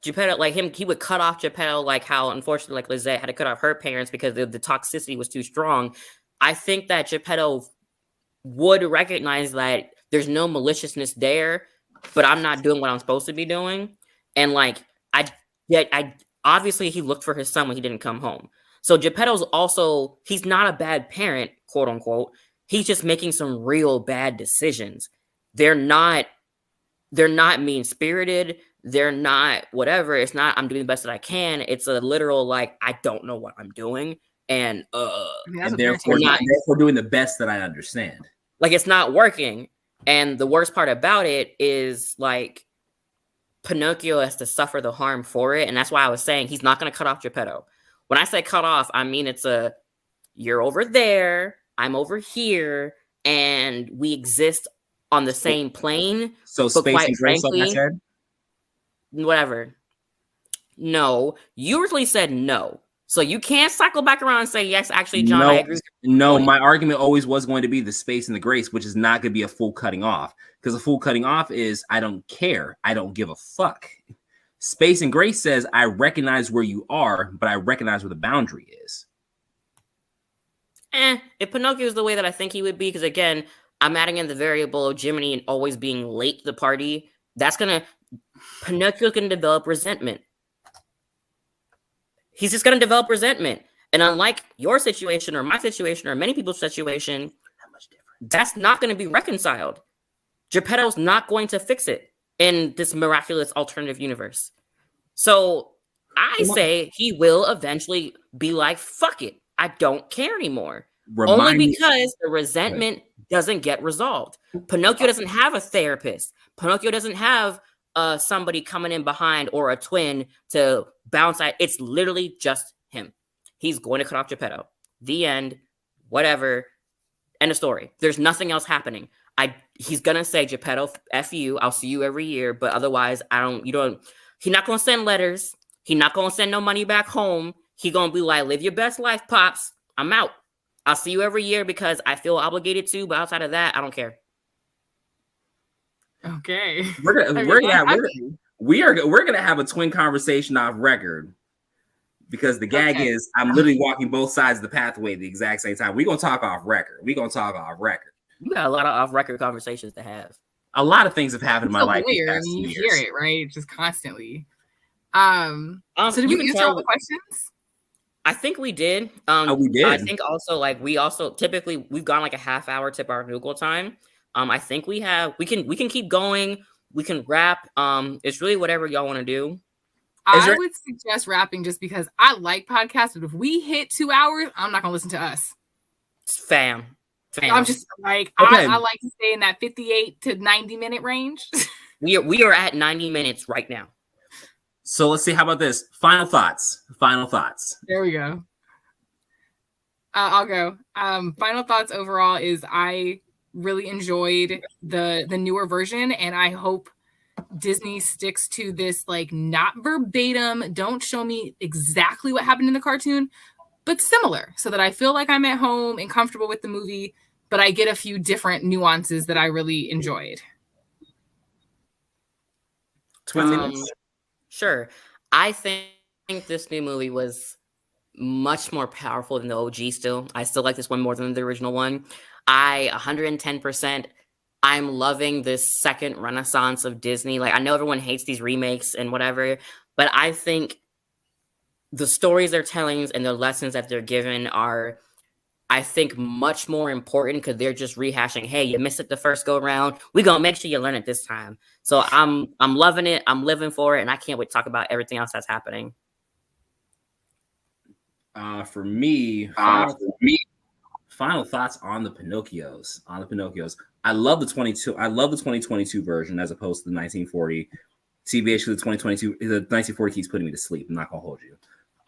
Geppetto, like he would cut off Geppetto, like how unfortunately like Lizette had to cut off her parents because the toxicity was too strong. I think that Geppetto would recognize that there's no maliciousness there, but I'm not doing what I'm supposed to be doing. And like I obviously he looked for his son when he didn't come home. So Geppetto's also, he's not a bad parent, quote unquote. He's just making some real bad decisions. They're not mean-spirited. They're not whatever. It's not, I'm doing the best that I can. It's a literal, like, I don't know what I'm doing. And therefore doing the best that I understand. Like, it's not working. And the worst part about it is, like, Pinocchio has to suffer the harm for it. And that's why I was saying he's not going to cut off Geppetto. When I say cut off, I mean you're over there, I'm over here, and we exist on the same plane. So space and grace, like I said? Whatever. No. You originally said no. So you can't cycle back around and say, yes, actually, John, I agree. No, my argument always was going to be the space and the grace, which is not going to be a full cutting off. Because a full cutting off is, I don't care. I don't give a fuck. Space and grace says, I recognize where you are, but I recognize where the boundary is. If Pinocchio is the way that I think he would be, because again, I'm adding in the variable of Jiminy and always being late to the party. Pinocchio's going to develop resentment. He's just going to develop resentment. And unlike your situation or my situation or many people's situation, that's not going to be reconciled. Geppetto's not going to fix it in this miraculous alternative universe. So I say he will eventually be like, fuck it. I don't care anymore. Remind Only me- because the resentment doesn't get resolved. Pinocchio doesn't have a therapist. Pinocchio doesn't have somebody coming in behind or a twin to bounce out. It's literally just him. He's going to cut off Geppetto. The end. Whatever. End of story. There's nothing else happening. He's gonna say, Geppetto, F you. I'll see you every year. But otherwise, he's not gonna send letters. He's not gonna send no money back home. He's gonna be like, live your best life, Pops. I'm out. I'll see you every year because I feel obligated to, but outside of that, I don't care. Okay. We're gonna have a twin conversation off record because the gag is I'm literally walking both sides of the pathway at the exact same time. We're gonna talk off record. You got a lot of off-record conversations to have. A lot of things have happened in my life. You hear it, right? Just constantly. So did we answer all the questions? I think we did. We did. I think also typically we've gone like a half hour tip our Google time. I think we can keep going. We can wrap. It's really whatever y'all want to do. I would suggest wrapping just because I like podcasts, but if we hit 2 hours, I'm not gonna listen to us. Fam. I'm just like I like to stay in that 58 to 90-minute range. we are at 90 minutes right now. So let's see. How about this? Final thoughts. There we go. I'll go. Final thoughts overall is I really enjoyed the newer version, and I hope Disney sticks to this, like, not verbatim, don't show me exactly what happened in the cartoon, but similar, so that I feel like I'm at home and comfortable with the movie, but I get a few different nuances that I really enjoyed. Sure. I think this new movie was much more powerful than the OG still. I still like this one more than the original one. 110%, I'm loving this second renaissance of Disney. Like, I know everyone hates these remakes and whatever, but I think the stories they're telling and the lessons that they're giving are, I think, much more important because they're just rehashing, hey, you missed it the first go round. We're going to make sure you learn it this time. So I'm loving it. I'm living for it. And I can't wait to talk about everything else that's happening. For me, final thoughts on the Pinocchios. I love the 2022 version as opposed to the 1940. TBH, the 2022, the 1940 keeps putting me to sleep. I'm not gonna hold you.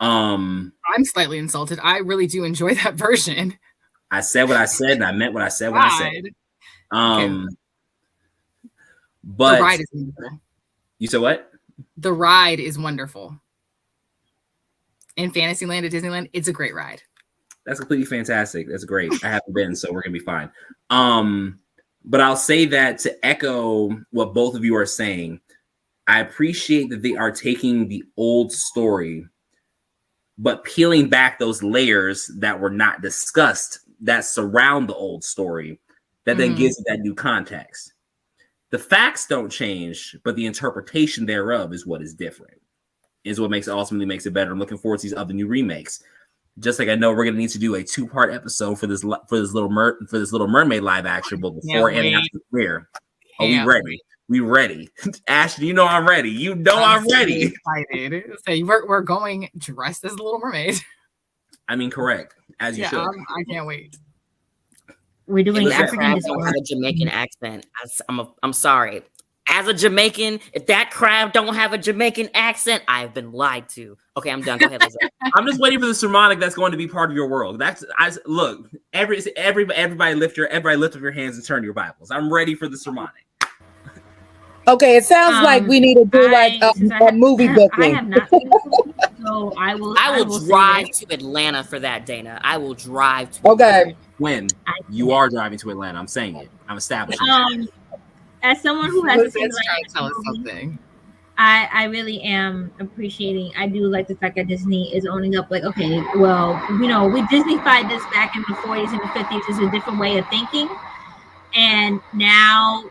I'm slightly insulted. I really do enjoy that version. I said what I said, and I meant what I said when I said it. But the ride is wonderful. You said what? The ride is wonderful. In Fantasyland at Disneyland, it's a great ride. That's completely fantastic. That's great. I haven't been, so we're gonna be fine. But I'll say that to echo what both of you are saying, I appreciate that they are taking the old story, but peeling back those layers that were not discussed that surround the old story, that then gives it that new context. The facts don't change, but the interpretation thereof is what is different. Is what ultimately makes it better. I'm looking forward to these other new remakes. Just like I know we're gonna need to do a 2-part episode for this Little Mermaid live action, both before and after the premiere. Are we ready? We ready? Ashton, you know I'm ready. You know I'm ready. Excited. So we're going dressed as the Little Mermaid. I mean, correct. As you should. I can't wait. We're doing African display. Don't have a Jamaican accent. I'm sorry. As a Jamaican, if that crab don't have a Jamaican accent, I've been lied to. Okay, I'm done. Go ahead, Lizzie. I'm just waiting for the sermonic that's going to be part of your world. Look. Everybody lift up your hands and turn your Bibles. I'm ready for the sermonic. Okay, it sounds like we need to do a movie booking. I have not seen it, so I will drive to Atlanta for that, Dana. I will drive to Okay. When you are driving to Atlanta, I'm saying it. I'm establishing it. As someone who has trying to tell us something, I really am appreciating. I do like the fact that Disney is owning up. Like, okay, well, we Disneyfied this back in the 40s and the 50s. It's a different way of thinking, and now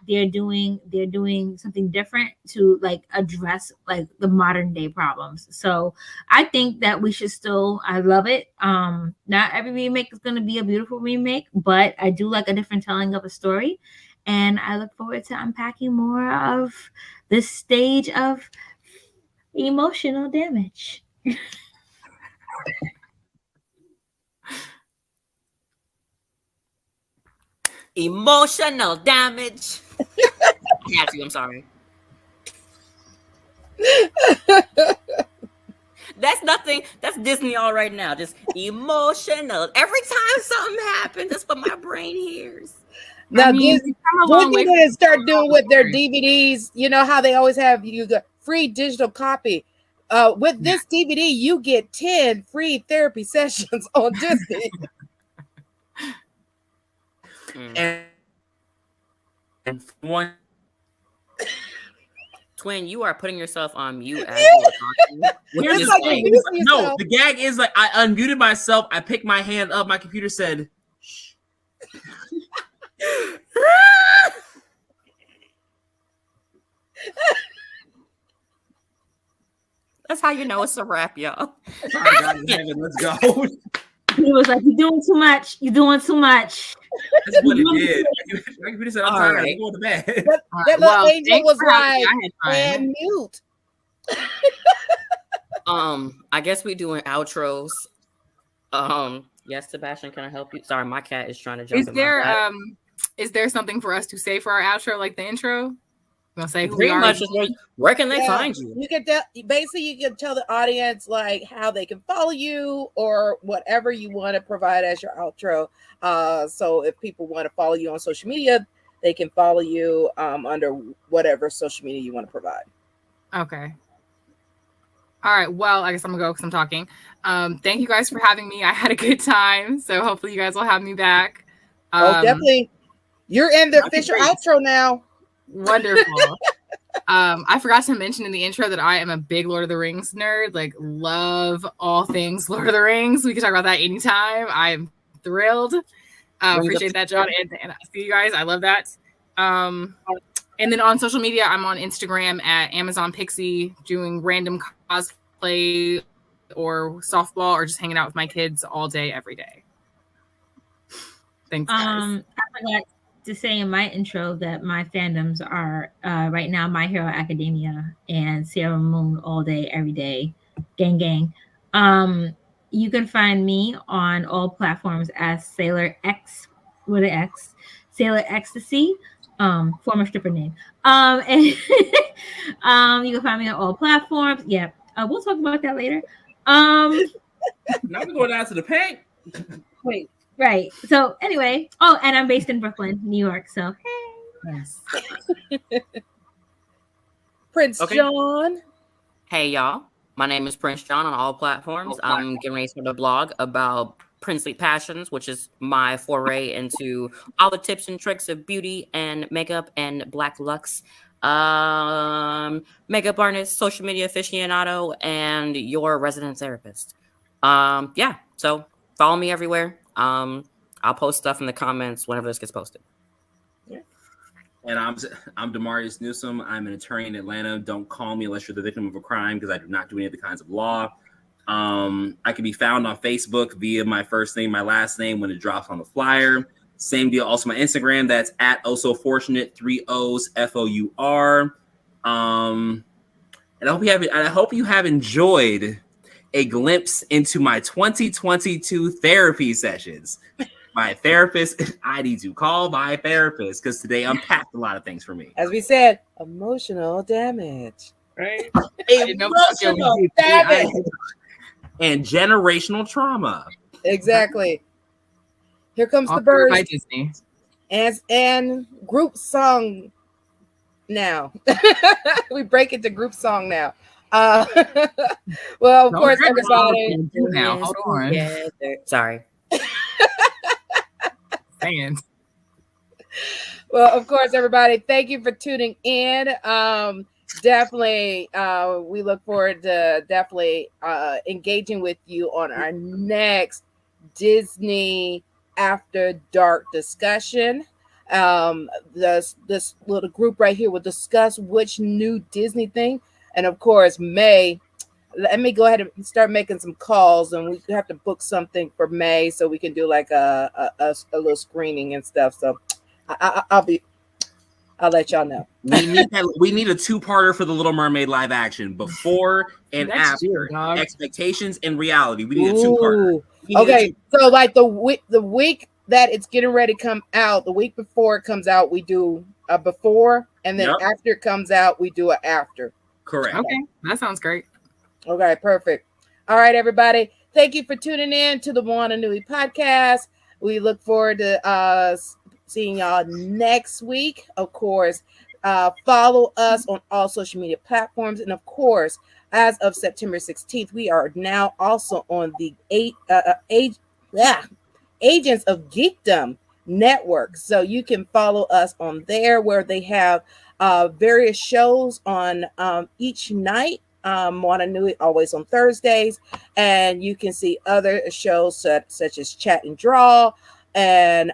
they're doing something different to like address like the modern day problems. So I think that we should still. I love it. Not every remake is going to be a beautiful remake, but I do like a different telling of a story. And I look forward to unpacking more of this stage of Emotional damage. Emotional damage. I have to. I'm sorry. That's nothing. That's Disney all right now. Just emotional. Every time something happens, that's what my brain hears. Now, I mean, Disney didn't start doing with their DVDs. You know how they always have you got free digital copy. With this DVD, you get 10 free therapy sessions on Disney. And one Twin, you are putting yourself on mute as you are talking. No, the gag is like I unmuted myself. I picked my hand up. My computer said, "Shh." That's how you know it's a wrap, y'all. Let's go. He was like, "You're doing too much. You're doing too much." That's what it did. My computer said, "I'm tired. I'm going to bed." That little angel was like, "And mute." I guess we're doing outros. Yes, Sebastian, can I help you? Sorry, my cat is trying to jump. Is there something for us to say for our outro, like the intro? We'll say who pretty we are. much. Where can they find you? You can you can tell the audience like how they can follow you or whatever you want to provide as your outro. So if people want to follow you on social media, they can follow you under whatever social media you want to provide. Okay. All right. Well, I guess I'm gonna go because I'm talking. Thank you guys for having me. I had a good time. So hopefully you guys will have me back. Definitely. You're in the official outro now. Wonderful. I forgot to mention in the intro that I am a big Lord of the Rings nerd. Like, love all things Lord of the Rings. We can talk about that anytime. I'm thrilled. Appreciate that, John. And I see you guys. I love that. And then on social media, I'm on Instagram at Amazon Pixie, doing random cosplay or softball or just hanging out with my kids all day, every day. Thanks, guys. I forgot to say in my intro that my fandoms are right now My Hero Academia and Sailor Moon all day, every day. Gang, gang. You can find me on all platforms as Sailor X with an X, Sailor Ecstasy, former stripper name. And you can find me on all platforms. Yeah, we'll talk about that later. Now we're going down to the paint. Wait. Right. So anyway, and I'm based in Brooklyn, New York. So hey. Yes. Prince John. Hey, y'all. My name is Prince John on all platforms. I'm getting ready to start a blog about princely passions, which is my foray into all the tips and tricks of beauty and makeup and Black Lux. Makeup artist, social media aficionado, and your resident therapist. So follow me everywhere. I'll post stuff in the comments whenever this gets posted. Yeah. And I'm Demarius Newsom. I'm an attorney in Atlanta. Don't call me unless you're the victim of a crime because I do not do any of the kinds of law. I can be found on Facebook via my first name, my last name when it drops on the flyer. Same deal. Also, my Instagram. That's at @OhSoFortunate 3 O's FOUR. And I hope you have enjoyed a glimpse into my 2022 therapy sessions. My therapist, I need to call my therapist because today unpacked a lot of things for me. As we said, emotional damage. Right? Emotional damage. And generational trauma. Exactly. Here comes the birds. By Disney. And group song now. We break into group song now. Well, of course, everybody. Now, hold on. Sorry. Thanks. Well, of course, everybody. Thank you for tuning in. Definitely, we look forward to engaging with you on our next Disney After Dark discussion. This little group right here will discuss which new Disney thing. And of course, May, let me go ahead and start making some calls, and we have to book something for May so we can do like a little screening and stuff. So I'll be I'll let y'all know. We need a two-parter for the Little Mermaid live action, before and Next after. year, dog. Expectations and reality. We need a two-parter. Okay, so like the week that it's getting ready to come out, the week before it comes out, we do a before, and then after it comes out, we do an after. Correct. Okay, that sounds great. Okay, perfect. All right, everybody. Thank you for tuning in to the Moana Nui Podcast. We look forward to seeing y'all next week. Of course, follow us on all social media platforms. And of course, as of September 16th, we are now also on the Agents of Geekdom network. So you can follow us on there, where they have various shows on each night. Moana Nui always on Thursdays, and you can see other shows such as Chat and Draw and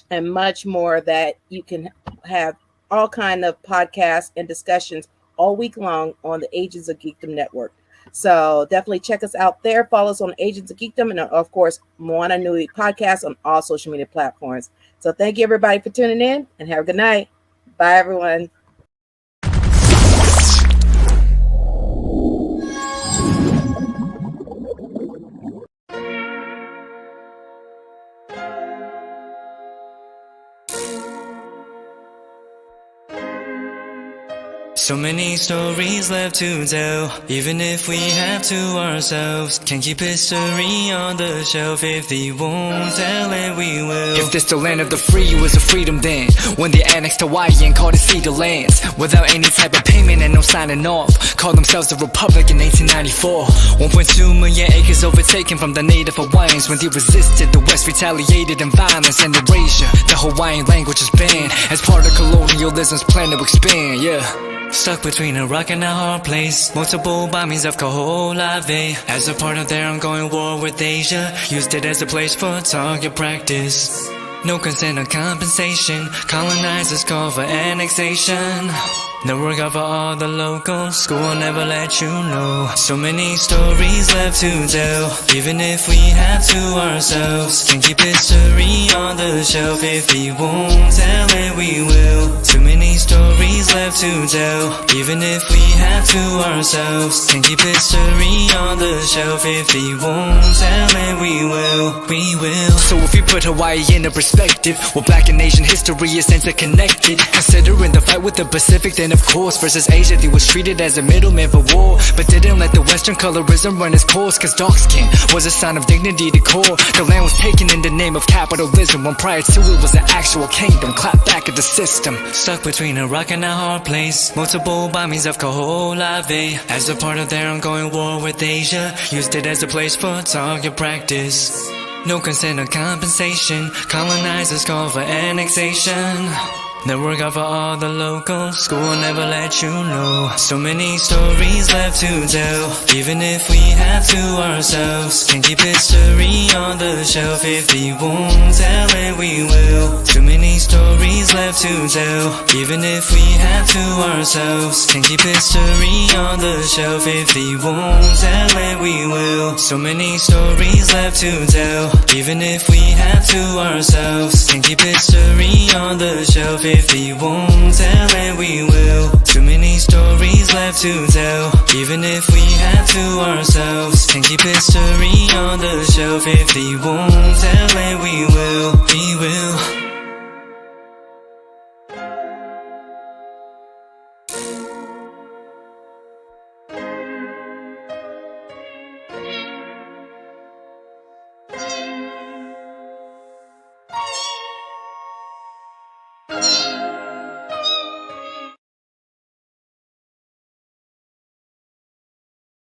much more, that you can have all kind of podcasts and discussions all week long on the Agents of Geekdom network. So definitely check us out there. Follow us on Agents of Geekdom, and of course Moana Nui Podcast on all social media platforms. So thank you everybody for tuning in, and have a good night. Bye everyone. So many stories left to tell, even if we have to ourselves. Can't keep history on the shelf. If they won't tell it, we will. If this the land of the free, it was a freedom then, when they annexed Hawaii and called it Cedar Lands, without any type of payment and no signing off. Called themselves a republic in 1894. 1.2 million acres overtaken from the native Hawaiians. When they resisted, the West retaliated in violence and erasure. The Hawaiian language is banned as part of colonialism's plan to expand, Stuck between a rock and a hard place. Multiple bombings of Gordon-Levitt as a part of their ongoing war with Asia. Used it as a place for target practice. No consent or compensation. Colonizers call for annexation. No regard for all the locals. School will never let you know. So many stories left to tell, even if we have to ourselves. Can't keep history on the shelf. If we won't tell it, we will. Too many stories left to tell, even if we have to ourselves. Can't keep history on the shelf. If we won't tell it, we will. We will. So if you put Hawaii into perspective, well, Black and Asian history is interconnected. Considering the fight with the Pacific, then of course, versus Asia, they was treated as a middleman for war, but didn't let the Western colorism run its course, cause dark skin was a sign of dignity to core. The land was taken in the name of capitalism, when prior to it was an actual kingdom. Clap back at the system. Stuck between a rock and a hard place. Multiple bombings of Gordon-Levitt as a part of their ongoing war with Asia. Used it as a place for target practice. No consent or compensation. Colonizers call for annexation. No regard for all the locals. School will never let you know. So many stories left to tell, even if we have to ourselves. Can't keep history on the shelf. If we won't tell it, we will. Too many stories left to tell, even if we have to ourselves. Can't keep history on the shelf. If we won't tell it, we will. So many stories left to tell, even if we have to ourselves. Can't keep history on the shelf. If we won't tell it, we will. Too many stories left to tell, even if we have to ourselves. Can't keep history on the shelf. If we won't tell it, we will. We will.